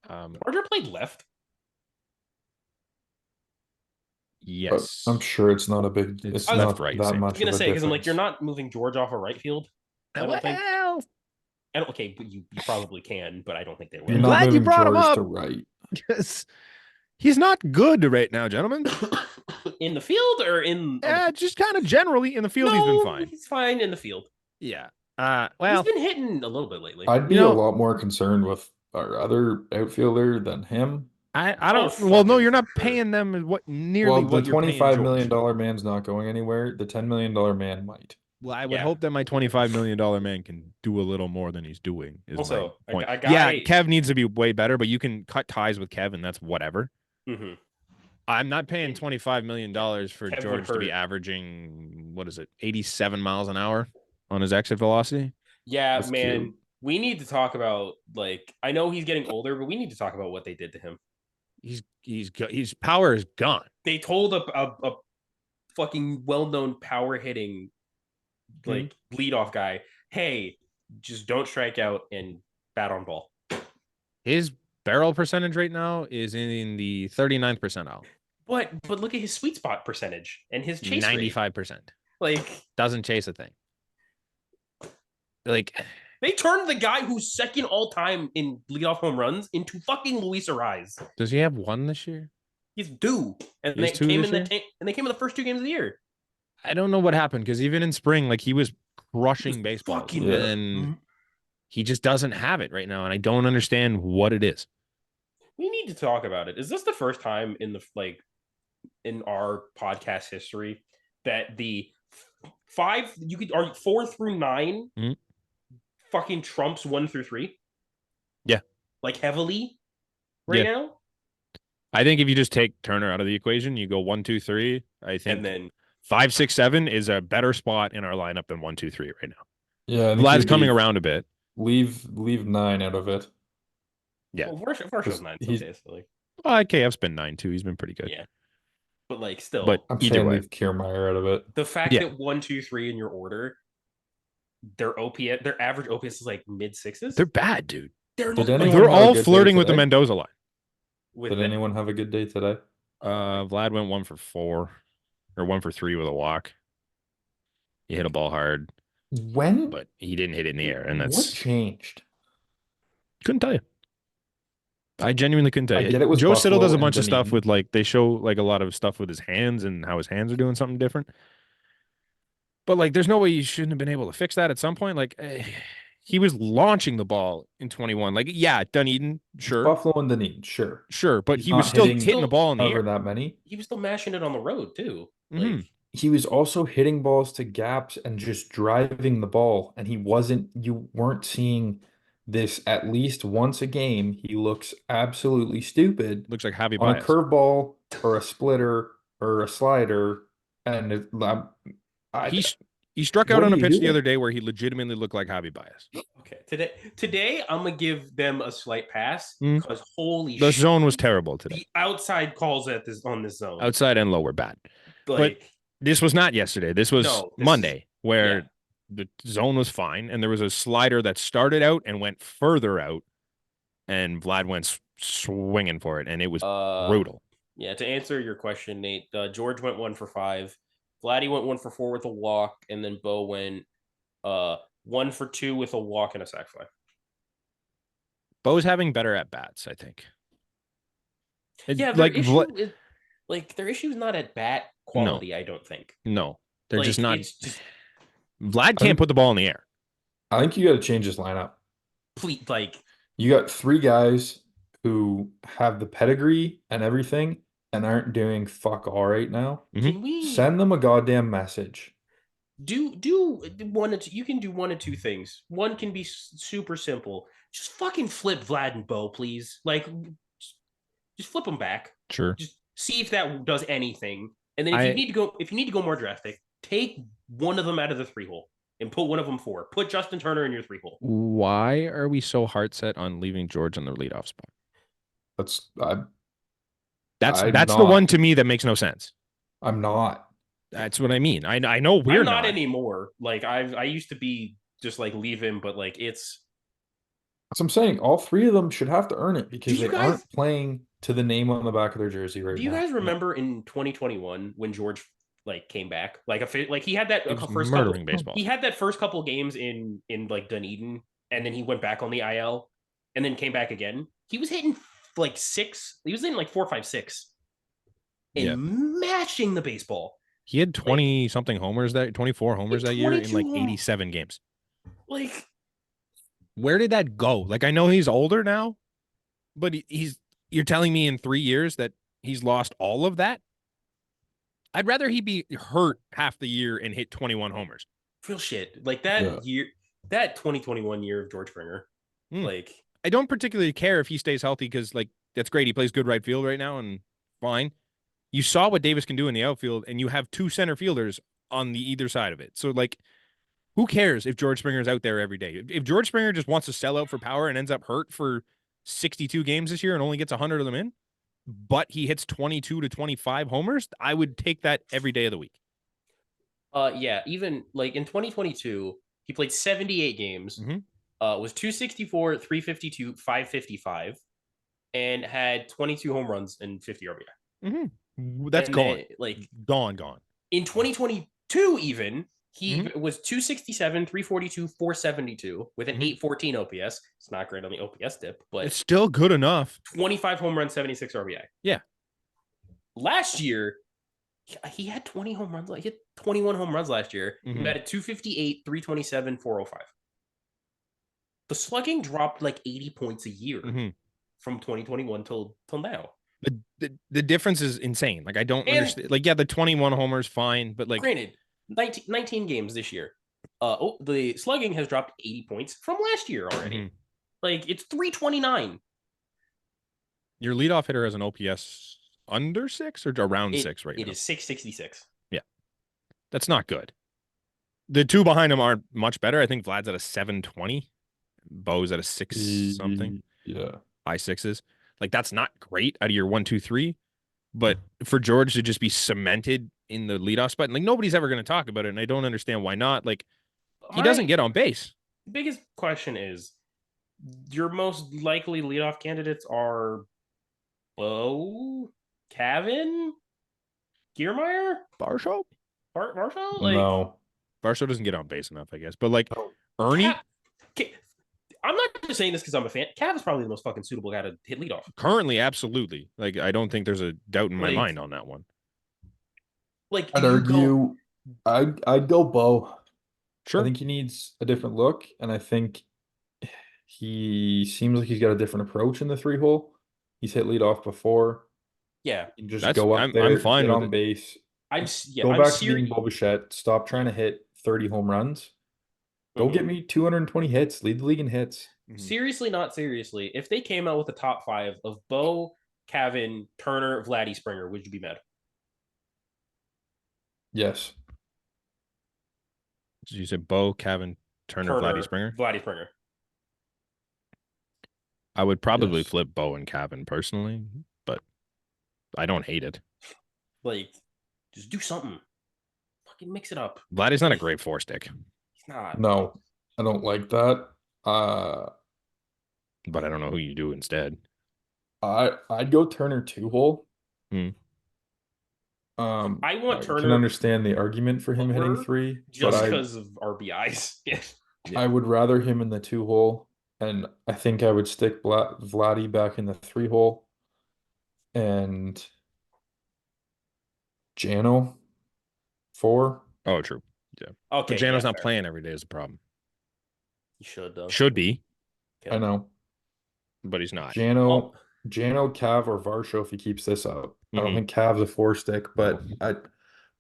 Barger played left. Yes, but I'm sure it's not a big. It's not right, that much. I was gonna say because I'm like you're not moving George off of right field. I don't think. Okay, but you probably can, but I don't think they will. I'm glad you brought him up to right because he's not good right now, gentlemen. In the field or in? Just kind of generally in the field. He's been fine. He's fine in the field. Yeah. Well, he's been hitting a little bit lately. I'd be a lot more concerned with our other outfielder than him. I don't. Well, no, you're not paying them what nearly what you're paying $25 million man's not going anywhere. The $10 million man might. Well, I would hope that my $25 million man can do a little more than he's doing. Is also, my point. A guy... Yeah, Kev needs to be way better, but you can cut ties with Kev, and that's whatever. I'm not paying $25 million for Kev George to be averaging 87 miles an hour on his exit velocity. Yeah, that's man. Cute. We need to talk about I know he's getting older, but we need to talk about what they did to him. His power is gone. They told a fucking well-known power hitting leadoff guy, hey, just don't strike out and bat on ball. His barrel percentage right now is in the 39th percentile. But look at his sweet spot percentage and his chase 95%. Like doesn't chase a thing. Like they turned the guy who's second all time in leadoff home runs into fucking Luis Ariz. Does he have one this year? He's due, and they came in the first 2 games of the year. I don't know what happened because even in spring, he was crushing baseball, and he just doesn't have it right now, and I don't understand what it is. We need to talk about it. Is this the first time in in our podcast history that the 4 through 9 fucking trumps 1 through 3? Yeah, heavily now. I think if you just take Turner out of the equation, you go 1, 2, 3. I think, and then 5, 6, 7 is a better spot in our lineup than 1, 2, 3 right now. Yeah, Vlad's coming around a bit. Leave 9 out of it. Yeah. Well, Varsho's 9. He's- Okay, so like, KF's been 9 too. He's been pretty good. yeah, but like still, But I'm either saying way, leave Kiermaier out of it. the fact Yeah. that 1, 2, 3 in your order, their OPS, their average OPS is like mid-6s. they're bad, dude. Did anyone They're have a all good day flirting with the today? Mendoza line. Did anyone have a good day today? Vlad went 1 for 4 or 1 for 3 with a walk. He hit a ball hard, When? but he didn't hit it in the air, and What that's changed? couldn't tell you. I genuinely couldn't tell I you. get it was Joe Siddle does Buffalo a bunch and of stuff Dunedin. with like they show like a lot of stuff with his hands and how his hands are doing something different. But like, there's no way you shouldn't have been able to fix that at some point. Like, he was launching the ball in 21. Like, yeah, Dunedin, sure, Buffalo and Dunedin, sure. but He's he was not still hitting hitting the ball in the however air. that many. He was still mashing it on the road too. Mhm. Like He was also hitting balls to gaps and just driving the ball, and you weren't seeing this at least once a game. He looks absolutely stupid Looks like Javi on a Baez. curveball or a splitter or a slider, and He struck what out are on a you pitch the doing? other day where he legitimately looked like Javi Baez. okay, today I'm gonna give them a slight pass Mm. because holy The shit, zone was terrible today. the outside calls at this on this zone. Outside and low were bad. But Like this was not yesterday. This was No, this Monday, where yeah. the zone was fine, and there was a slider that started out and went further out, and Vlad went swinging for it, and it was brutal. Yeah, to answer your question, Nate, George went 1 for 5. Vladdy went 1 for 4 with a walk, and then Bo went 1 for 2 with a walk and a sac fly. Bo's having better at bats, I think. Yeah, their issue is not at bat quality. I don't think. No, they're Like, just not. It's just Vlad can't put the ball in the air. I think you got to change this lineup. please, like You got 3 guys who have the pedigree and everything and aren't doing fuck all right now. can we Send them a goddamn message. do one of two, you can do one of two things. One can be super simple. Just fucking flip Vlad and Bo, please. Like just flip them back. Sure. Just see if that does anything. And then if you need to go more drastic, take one of them out of the 3-hole and put one of them 4. Put Justin Turner in your 3-hole. Why are we so hard set on leaving George on the leadoff spot? That's the one to me that makes no sense. I'm not. That's what I mean. I know we're I'm not anymore. Like I used to be just like leave him, but like it's. So I'm saying all 3 of them should have to earn it because they aren't playing to the name on the back of their jersey right now. Do you guys remember in 2021 when George like came back? Like he had that first couple baseball. He had that first couple games in like Dunedin, and then he went back on the IL, and then came back again. He was hitting like 6. He was in like 4, 5, 6, and mashing the baseball. He had 20 something homers 24 homers that year in like 87 games. Like, where did that go? Like, I know he's older now, but you're telling me in 3 years that he's lost all of that? I'd rather he be hurt half the year and hit 21 homers. Real shit. Like that year, that 2021 year of George Springer. Like, I don't particularly care if he stays healthy because, like, that's great. He plays good right field right now and fine. You saw what Davis can do in the outfield, and you have 2 center fielders on the either side of it. So, like, who cares if George Springer's out there every day? If George Springer just wants to sell out for power and ends up hurt for 62 games this year and only gets 100 of them in, but he hits 22 to 25 homers, I would take that every day of the week. Yeah, even like in 2022, he played 78 games, was 264, 352, 555, and had 22 home runs and 50 RBI. That's gone. Gone. In 2022, even he was 267, 342, 472 with an 814 OPS. It's not great on the OPS dip, but it's still good enough. 25 home runs, 76 RBI. Yeah. Last year, he had 20 home runs. He had 21 home runs last year. He batted 258, 327, 405. The slugging dropped like 80 points a year from 2021 till now. The difference is insane. Like, I don't understand. Like, yeah, the 21 homers, fine, but like, granted, 19 games this year. The slugging has dropped 80 points from last year already. Like, it's 329. Your leadoff hitter has an OPS under 6 or around 6 right now? It is 666. Yeah. That's not good. The 2 behind him aren't much better. I think Vlad's at a 720. Bo's at a 6 something. Yeah. high sixes. Like that's not great out of your 1, 2, 3. But for George to just be cemented in the leadoff spot, like nobody's ever going to talk about it, and I don't understand why not. Like he doesn't My get on base. biggest question is your most likely leadoff candidates are Bo, Cavan, Giermeyer, Varsho? Varsho? Like, No. Varsho doesn't get on base enough, I guess. But like No. Ernie, I'm not just saying this because I'm a fan. Cav is probably the most fucking suitable guy to hit leadoff. currently, absolutely. Like I don't think there's a doubt in my Like- mind on that one. Like, I'd do you go? argue I'd go Bo. Sure. I think he needs a different look, and I think he seems like he's got a different approach in the 3-hole. He's hit leadoff before. Yeah, You can just That's go up I'm there, fine get with on it. base, yeah, go I'm back to being serious. Bo Bichette, stop trying to hit 30 home runs. Go get me 220 hits, lead the league in hits. Seriously, not seriously. If they came out with a top 5 of Bo, Cavan, Turner, Vladdy, Springer, would you be mad? Yes. Did you say Bo, Cavan, Turner, Vladdy, Springer? Vladdy, Springer. I would probably Yes. flip Bo and Cavan personally, but I don't hate it. Like, just do something. Fucking mix it up. Vladdy's not a great 4-stick, He's not. No, I don't like that. but I don't know who you do instead. I'd go Turner 2-hole. Hmm. I want I Turner can understand the argument for him hitting lower 3, just but because of RBIs. Yeah. I would rather him in the 2-hole, and I think I would stick Vladdy back in the 3-hole, and Jano 4. Oh, true. Yeah. Okay, But Jano's yeah, not fair. playing every day is a problem. You should though. Should be, I know. but he's not. Jano, Cav, or Varsho if he keeps this up. I don't Mhm. think Cav's a 4-stick, but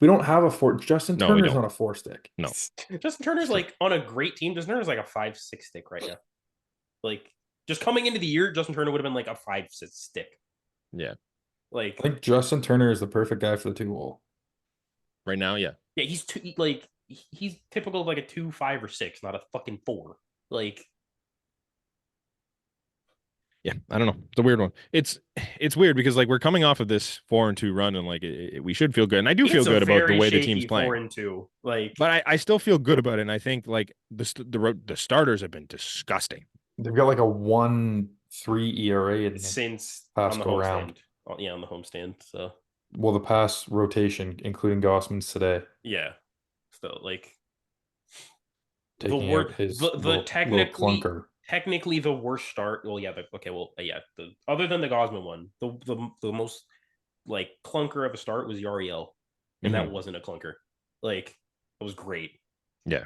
we don't have a 4. Justin No, we Turner's don't. not a 4-stick. No. Justin Turner's like on a great team. Justin Turner's like a 5-6 stick right now. Like just coming into the year, Justin Turner would have been like a 5-6 stick. Yeah. Like I think Justin Turner is the perfect guy for the 2-hole. Right now, yeah. yeah, he's typical of like a 2, 5, or 6, not a fucking 4. Like Yeah, I don't know. It's a weird one. It's weird because like we're coming off of this 4-2 run and like we should feel good, and I do feel good about the way the team's playing. 4-2. Like, but I still feel good about it, and I think like the starters have been disgusting. They've got like a 1.3 ERA in the since past on the go round. homestand. Oh, yeah, on the homestand. So Well, the past rotation, including Gossman's today, yeah, still like taking the out his little clunker. technically the worst start. Well, yeah, the other than the Gosman one, the most like clunker of a start was Yariel, and that wasn't a clunker. Like it was great. Yeah.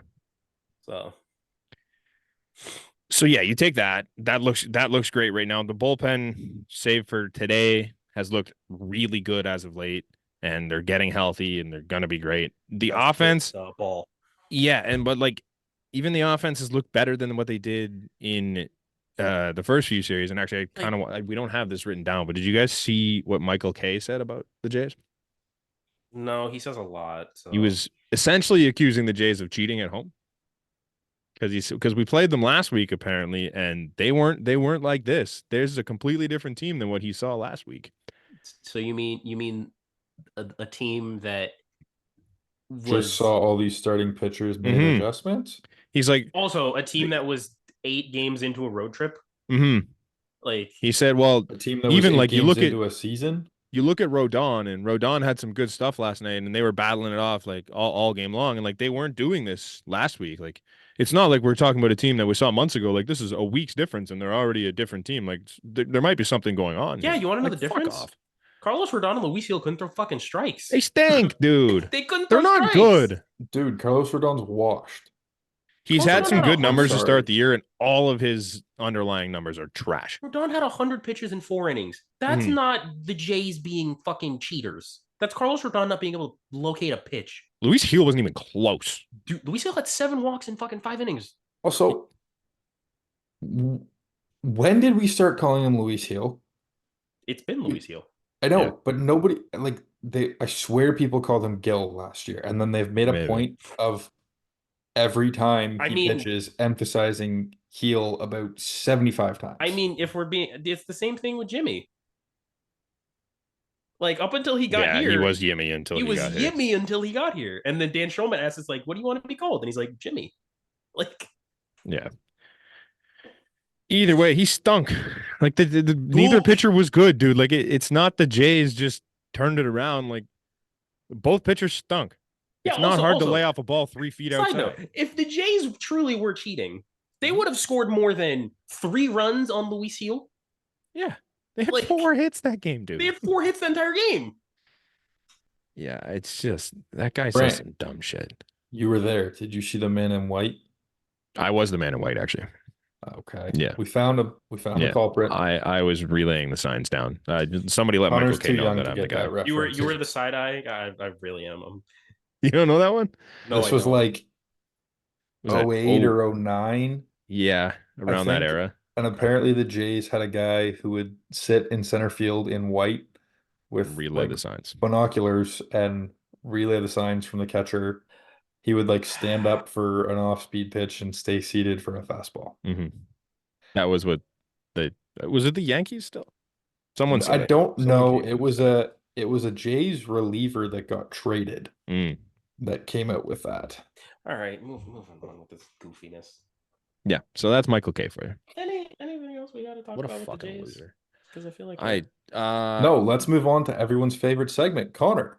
So yeah, you take that. That looks great right now. The bullpen, save for today, has looked really good as of late, and they're getting healthy and they're gonna be great. The offense, ball. Yeah, but like even the offenses look better than what they did in the first few series. And actually, I kind of we don't have this written down, but did you guys see what Michael Kay said about the Jays? No, he says a lot. So. He was essentially accusing the Jays of cheating at home because we played them last week apparently, and they weren't like this. There's a completely different team than what he saw last week. So you mean a team that Just saw all these starting pitchers made adjustments. He's like also a team that was 8 games into a road trip. Like he said, well, a team that even was 8 like games you look into at a season. You look at Rodon, and Rodon had some good stuff last night, and they were battling it off like all game long, and like they weren't doing this last week. Like it's not like we're talking about a team that we saw months ago. Like this is a week's difference, and they're already a different team. Like there might be something going on. Yeah, here. you want to know like, the difference? Fuck off. Carlos Rodon and Luis Gil couldn't throw fucking strikes. They stink, dude. They couldn't. They're not good, dude. Carlos Rodon's washed. He's had some good numbers to start the year, and all of his underlying numbers are trash. Rodon had 100 pitches in 4 innings. That's not the Jays being fucking cheaters. That's Carlos Rodon not being able to locate a pitch. Luis Gil wasn't even close. Dude, Luis Gil had 7 walks in fucking 5 innings. Also, when did we start calling him Luis Gil? It's been Luis Gil. I know, but nobody I swear people called him Gil last year, and then they've made a point of every time I he mean- pitches, emphasizing heel about 75 times. I mean, it's the same thing with Jimmy. Like up until he got here, he was Yimmy until he he was got here. Yimmy until he got here. And then Dan Schulman asks, "It's like, what do you want to be called?" And he's like, Jimmy. Like, yeah. Either way, he stunk. Like neither pitcher was good, dude. Like it's not the Jays just turned it around. Like both pitchers stunk. It's not hard to lay off a ball 3 feet outside. Side note: if the Jays truly were cheating, they would have scored more than 3 runs on Luis Heel. Yeah, they had 4 hits that game, dude. They had 4 hits the entire game. Yeah, it's just that guy says some dumb shit. You were there. Did you see the man in white? I was the man in white, actually. Okay. Yeah. We found him. We found the culprit. I was relaying the signs down. Somebody let Connor's Michael K know that to I'm get the guy. that reference. You were the side eye. I really am. You don't know that one? No, this was like Was that 08 or 09. Yeah, around that era. And apparently the Jays had a guy who would sit in center field in white with relay the signs, binoculars, and relay the signs from the catcher. He would like stand up for an off-speed pitch and stay seated for a fastball. Mm-hmm. That was what was it the Yankees still? Someone said I don't know. It was a Jays reliever that got traded that came out with that. All right, moving on with this goofiness. Yeah, so that's Michael K for you. Anything else we got to talk about with the Jays? Loser. Because I feel like no. Let's move on to everyone's favorite segment, Connor.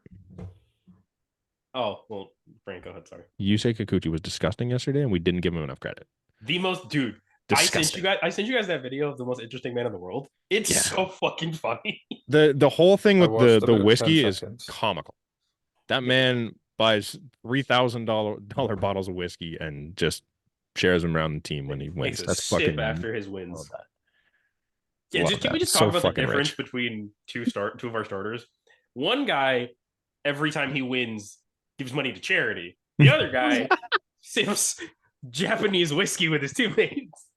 Oh well, Frank, go ahead. Sorry. Yusei Kikuchi was disgusting yesterday, and we didn't give him enough credit. The most, dude. Disgusting. I sent you guys that video of the most interesting man in the world. It's so fucking funny. The whole thing with the whiskey is seconds. comical. That man buys $3,000 bottles of whiskey and just shares them around the team when he wins. That's fucking after his wins. Yeah, can we just talk about the difference between two of our starters? One guy, every time he wins, gives money to charity. The other guy sips Japanese whiskey with his teammates.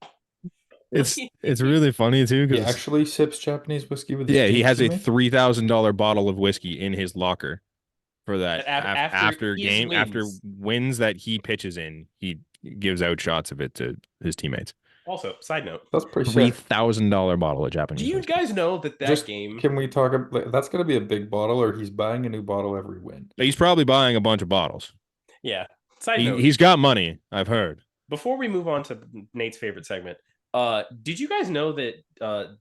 It's really funny too because he actually sips Japanese whiskey with his he has teammates? a $3,000 bottle of whiskey in his locker for that after wins that he pitches in. He gives out shots of it to his teammates. Also, side note, that's pretty $3,000 bottle of Japanese. Do you whiskey. guys know that game? Can we talk? That's going to be a big bottle, or he's buying a new bottle every win. He's probably buying a bunch of bottles. Yeah. Side note, he's got money. I've heard. Before we move on to Nate's favorite segment, did you guys know that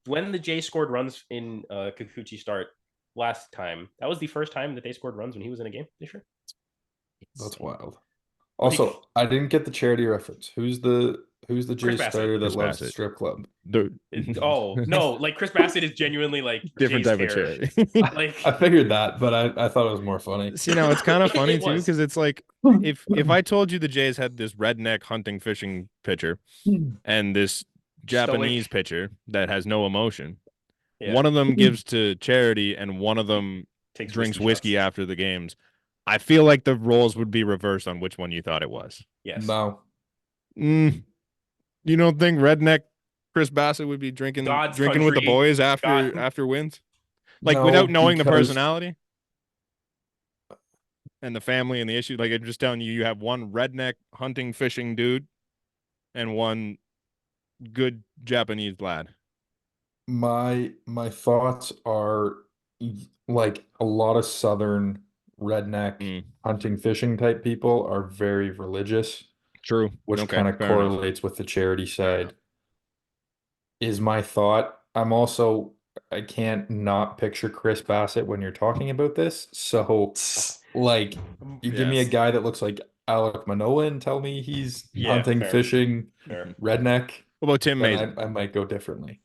when the Jays scored runs in Kikuchi start last time, that was the first time that they scored runs when he was in a game this year? That's wild. Also, I didn't get the charity reference. Who's the Jays starter that loves the strip club? Oh no, like Chris Bassett is genuinely like different Jay's type of charity. Like I figured that, but I thought it was more funny. See, now it's kind of funny too because it's like if I told you the Jays had this redneck hunting fishing pitcher and this Japanese pitcher that has no emotion, one of them gives to charity and one of them drinks whiskey after the games. I feel like the roles would be reversed on which one you thought it was. Yes. No. You don't think redneck Chris Bassett would be drinking with the boys after wins? Like without knowing the personality and the family and the issue? Like I'm just telling you, you have one redneck hunting fishing dude and one good Japanese lad. My thoughts are like a lot of Southern redneck hunting fishing type people are very religious. True. Which kind of correlates with the charity side. Is my thought. I can't not picture Chris Bassett when you're talking about this. So like you give me a guy that looks like Alec Manoa and tell me he's hunting, fishing, redneck. What about Tim Mayza? I might go differently.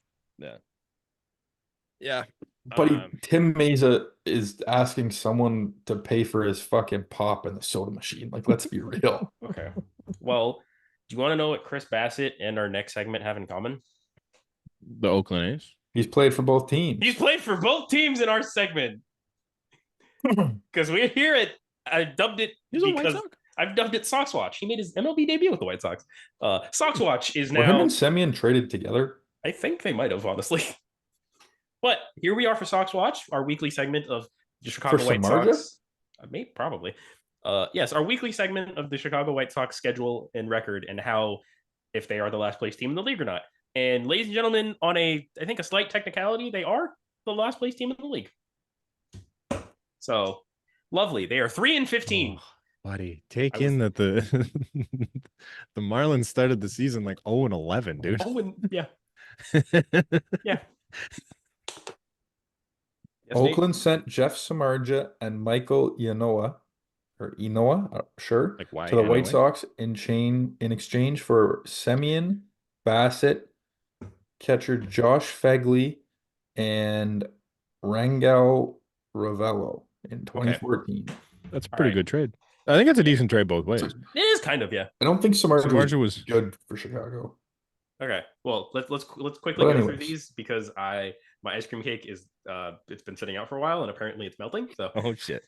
Yeah. But Tim Mayza is asking someone to pay for his fucking pop in the soda machine. Like, let's be real. Okay. Well, do you want to know what Chris Bassett and our next segment have in common? The Oakland A's. He's played for both teams. He's played for both teams in our segment. Because we're here at I've dubbed it Sox Watch. He made his MLB debut with the White Sox. Sox Watch is now. Were him and Semyon traded together? I think they might have, honestly. But here we are for Sox Watch, our weekly segment of the Chicago White Sox. Maybe, probably. Yes, our weekly segment of the Chicago White Sox schedule and record and how if they are the last place team in the league or not. And ladies and gentlemen, on I think a slight technicality, they are the last place team in the league. So lovely. They are 3-15. Oh, buddy, take in that the the Marlins started the season like 0-11, dude. Yeah. Yeah. Yes, Oakland sent Jeff Samardzija and Michael Inoa, sure, Like why to the White Inoue? Sox in exchange for Semyon Bassett, catcher Josh Fegley, and Rangel Ravello in 2014. That's a pretty good trade. I think it's a decent trade both ways. It is kind of, yeah. I don't think Samardzija was good for Chicago. Okay. Well, let's quickly go through these because my ice cream cake is it's been sitting out for a while and apparently it's melting. So oh shit.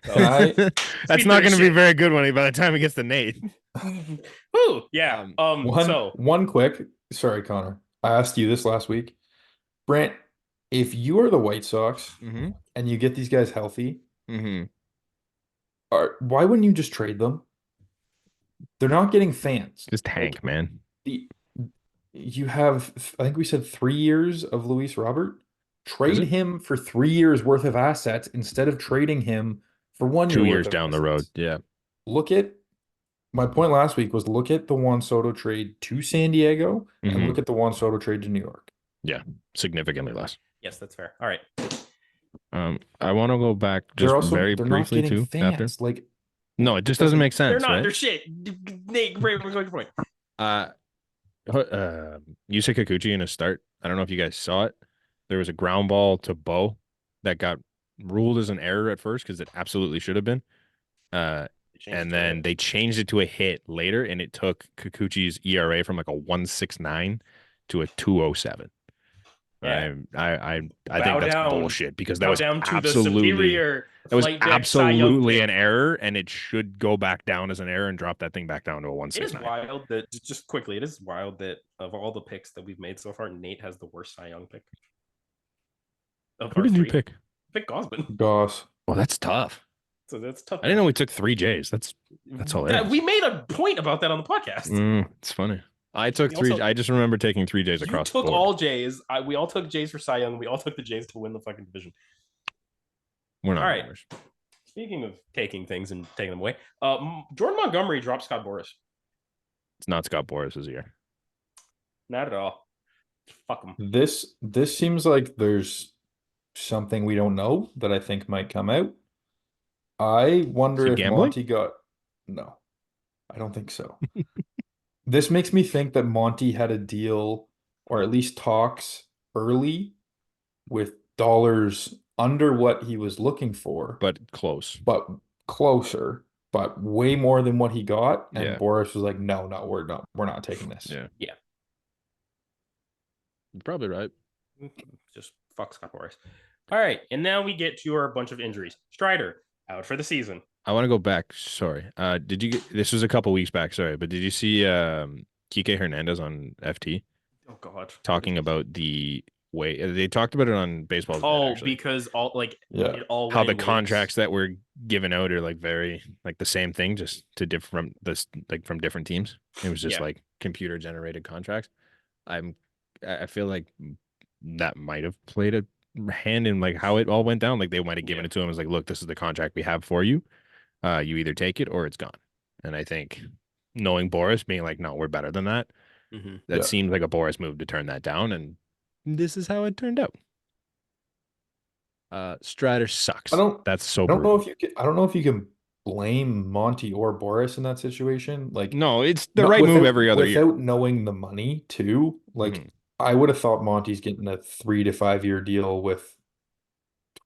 So, that's not going to be very good one by the time it gets to Nate. Woo! Yeah. One quick. Sorry, Connor. I asked you this last week. Brant, if you are the White Sox and you get these guys healthy, why wouldn't you just trade them? They're not getting fans. Just tank, man. You have, I think we said 3 years of Luis Robert. Trade him for 3 years worth of assets instead of trading him for 1 year. 2 years down the road. Yeah. My point last week was look at the Juan Soto trade to San Diego and look at the Juan Soto trade to New York. Yeah, significantly less. Yes, that's fair. All right. I want to go back just very briefly too. Fans. No, it just doesn't make sense. They're not. Right? They're shit. Nate, great point. Yusei Kikuchi in a start. I don't know if you guys saw it. There was a ground ball to Bo that got ruled as an error at first because it absolutely should have been. And then they changed it to a hit later, and it took Kikuchi's ERA from like a 1.69 to a 2.07. Yeah. I think that's bullshit because that was absolutely an error, and it should go back down as an error and drop that thing back down to a 1.69. It is wild that just quickly. It is wild that of all the picks that we've made so far, Nate has the worst Cy Young pick. Who did you pick? Pick Gausman. Goss. Well, that's tough. So that's tough. I didn't know we took 3 Jays. That's hilarious. We made a point about that on the podcast. It's funny. I took 3. I just remember taking 3 Jays across the board. You took all Jays. We all took Jays for Cy Young. We all took the Jays to win the fucking division. We're not. All right. Speaking of taking things and taking them away, Jordan Montgomery dropped Scott Boras. It's not Scott Boras' year. Not at all. Fuck him. This seems like there's something we don't know that I think might come out. I wonder if Monty got... No, I don't think so. This makes me think that Monty had a deal, or at least talks early, with dollars under what he was looking for. But closer, but way more than what he got. And Boras was like, no, we're not taking this. Yeah. Yeah. You're probably right. Just fuck Scott Boras. All right. And now we get to our bunch of injuries. Strider, out for the season. I want to go back. Sorry. Did you get this was a couple weeks back, sorry, but did you see Kike Hernandez on FT? Oh God. Talking about the way they talked about it on baseball. Because all how the contracts that were given out are like very like the same thing, just to different from different teams. It was just like computer generated contracts. I feel like that might have played a hand in like how it all went down. Like they might have given it to him as like, look, this is the contract we have for you. You either take it or it's gone. And I think knowing Boras being like, no, we're better than that. That seemed like a Boras move to turn that down, and this is how it turned out. Strider sucks. I don't know if you can blame Monty or Boras in that situation. Like, no, it's the right move every other year. Without knowing the money too. Like, I would have thought Monty's getting a 3 to 5 year deal with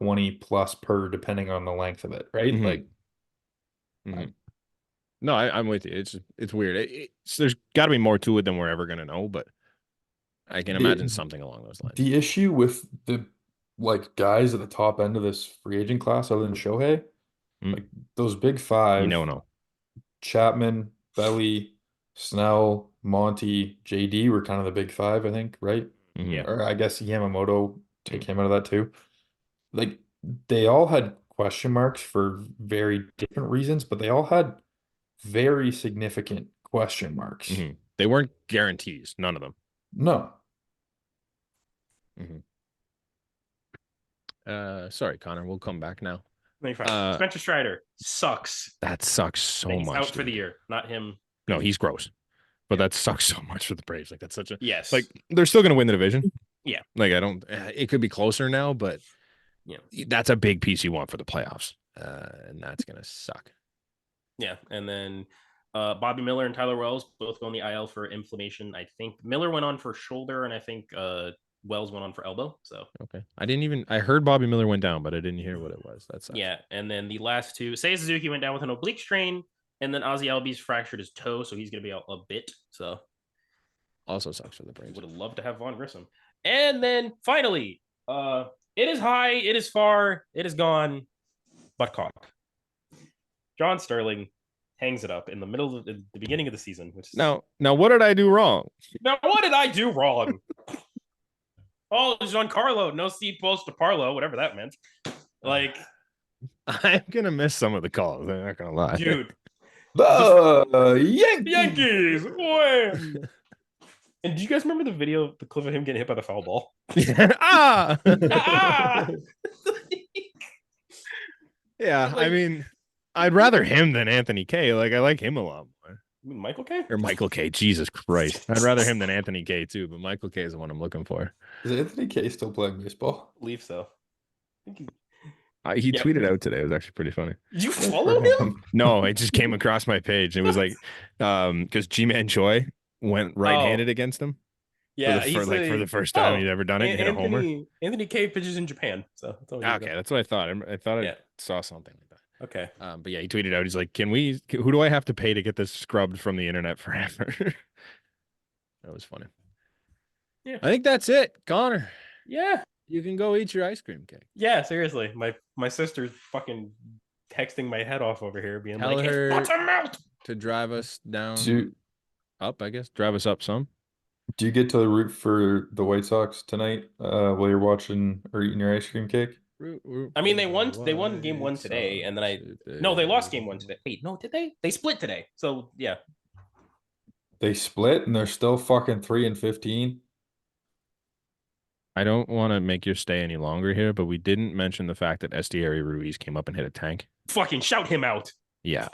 20 plus per, depending on the length of it, right? Like, no, I'm with you. It's weird. There's got to be more to it than we're ever gonna know, but I can imagine something along those lines. The issue with the guys at the top end of this free agent class, other than Shohei, like those big 5, no, Chapman, Belly, Snell, Monty, JD were kind of the big 5, I think, right? Yeah. Or I guess Yamamoto, take him out of that too. Like, they all had question marks for very different reasons, but they all had very significant question marks. Mm-hmm. They weren't guarantees. None of them. No. Sorry, Connor. We'll come back now. Spencer Strider sucks. That sucks so He's much. out for the year, not him. No, he's gross. But that sucks so much for the Braves. Like that's such a yes. Like they're still going to win the division. Yeah. Like I don't. It could be closer now, but yeah, that's a big piece you want for the playoffs, and that's going to suck. Yeah, and then Bobby Miller and Tyler Wells both go on the IL for inflammation. I think Miller went on for shoulder, and I think Wells went on for elbow. So okay, I heard Bobby Miller went down, but I didn't hear what it was. That's yeah. And then the last two, Seiya Suzuki went down with an oblique strain, and then Ozzy Albies fractured his toe, so he's going to be out a bit. So also sucks for the Braves. Would have loved to have Vaughn Grissom. And then finally, it is high, it is far, it is gone, but caught. John Sterling hangs it up in the middle of the beginning of the season. Which is... Now, what did I do wrong? Now, what did I do wrong? Oh, Giancarlo, no seed post to Parlo, whatever that meant. Like, I'm gonna miss some of the calls. I'm not gonna lie, dude. The Yankees win. And do you guys remember the video, the clip of him getting hit by the foul ball? ah! Ah! Yeah, Like, I mean, I'd rather him than Anthony K. Like, I like him a lot more. You mean Michael K? Or Michael K. Jesus Christ. I'd rather him than Anthony K. too, but Michael K. is the one I'm looking for. Is Anthony K still playing baseball? I believe so. He tweeted out today. It was actually pretty funny. Did you follow him? No, it just came across my page. It was like, because G-Man Choi went right-handed again't him. Yeah, for the first time he's ever done it. Hit a homer. Anthony K pitches in Japan, so okay, that's what I thought. I thought I saw something like that. Okay. But yeah, he tweeted out. He's like, who do I have to pay to get this scrubbed from the internet forever? That was funny. Yeah, I think that's it, Connor. Yeah, you can go eat your ice cream cake. Yeah, seriously, my sister's fucking texting my head off over here, being Tell like, her "It's buttermilk!" to drive us down, up. I guess drive us up some. Do you get to root for the White Sox tonight while you're watching or eating your ice cream cake? I mean, they won game 1 today, and then they lost game 1 today. Wait, no, did they? They split today. So yeah. They split and they're still fucking 3-15. I don't want to make your stay any longer here, but we didn't mention the fact that Estieri Ruiz came up and hit a tank. Fucking shout him out. Yeah.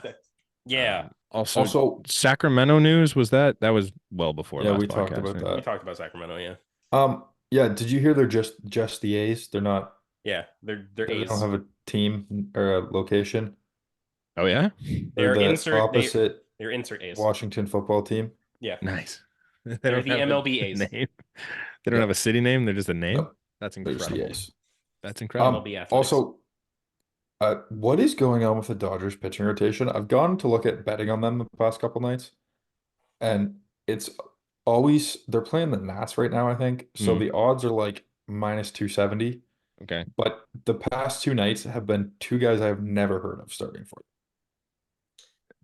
Yeah. Also, Sacramento news was that was well before. Yeah, last we podcast, talked about right? that. We talked about Sacramento. Yeah. Yeah. Did you hear they're just the A's? They're not. Yeah, they're They A's. don't have a team or a location. Oh yeah, they're the opposite. They're insert A's. Washington football team. Yeah, nice. They're the MLB A's. Name. They don't have a city name. They're just a name. No, that's incredible. A's. That's incredible. Also, what is going on with the Dodgers pitching rotation? I've gone to look at betting on them the past couple nights, and it's always they're playing the Nats right now, I think. So the odds are like -270. Okay. But the past 2 nights have been 2 guys I've never heard of starting for them.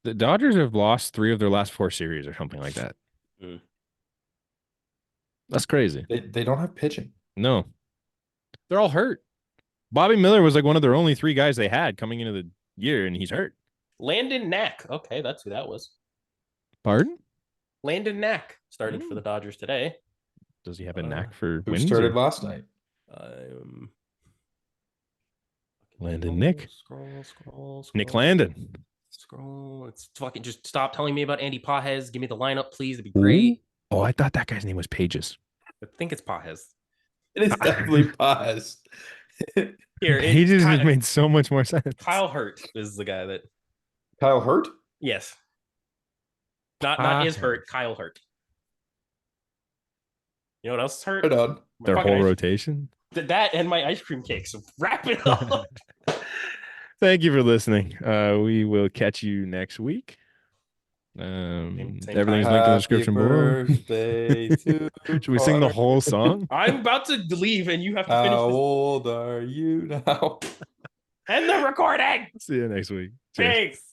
The Dodgers have lost 3 of their last 4 series or something like that. That's crazy. They don't have pitching. No. They're all hurt. Bobby Miller was like one of their only 3 guys they had coming into the year, and he's hurt. Landon Knack. Okay, that's who that was. Pardon? Landon Knack started for the Dodgers today. Does he have a knack for who wins? Started last night? Landon Nick. Scroll. Nick Landon. Scroll. It's fucking just stop telling me about Andy Pajes. Give me the lineup, please. It'd be great. Oh, I thought that guy's name was Pages. I think it's Pajes. It is definitely Pajes. Here, Pages just made so much more sense. Kyle Hurt is the guy that. Kyle Hurt? Yes. Not is Hurt. Kyle Hurt. You know what else is hurt? Right on. Their whole rotation. That and my ice cream cake. So wrap it up. Thank you for listening. We will catch you next week. Everything's linked in the description below. Should we sing the whole song? I'm about to leave and you have to finish. How old are you now? End the recording. See you next week. Thanks.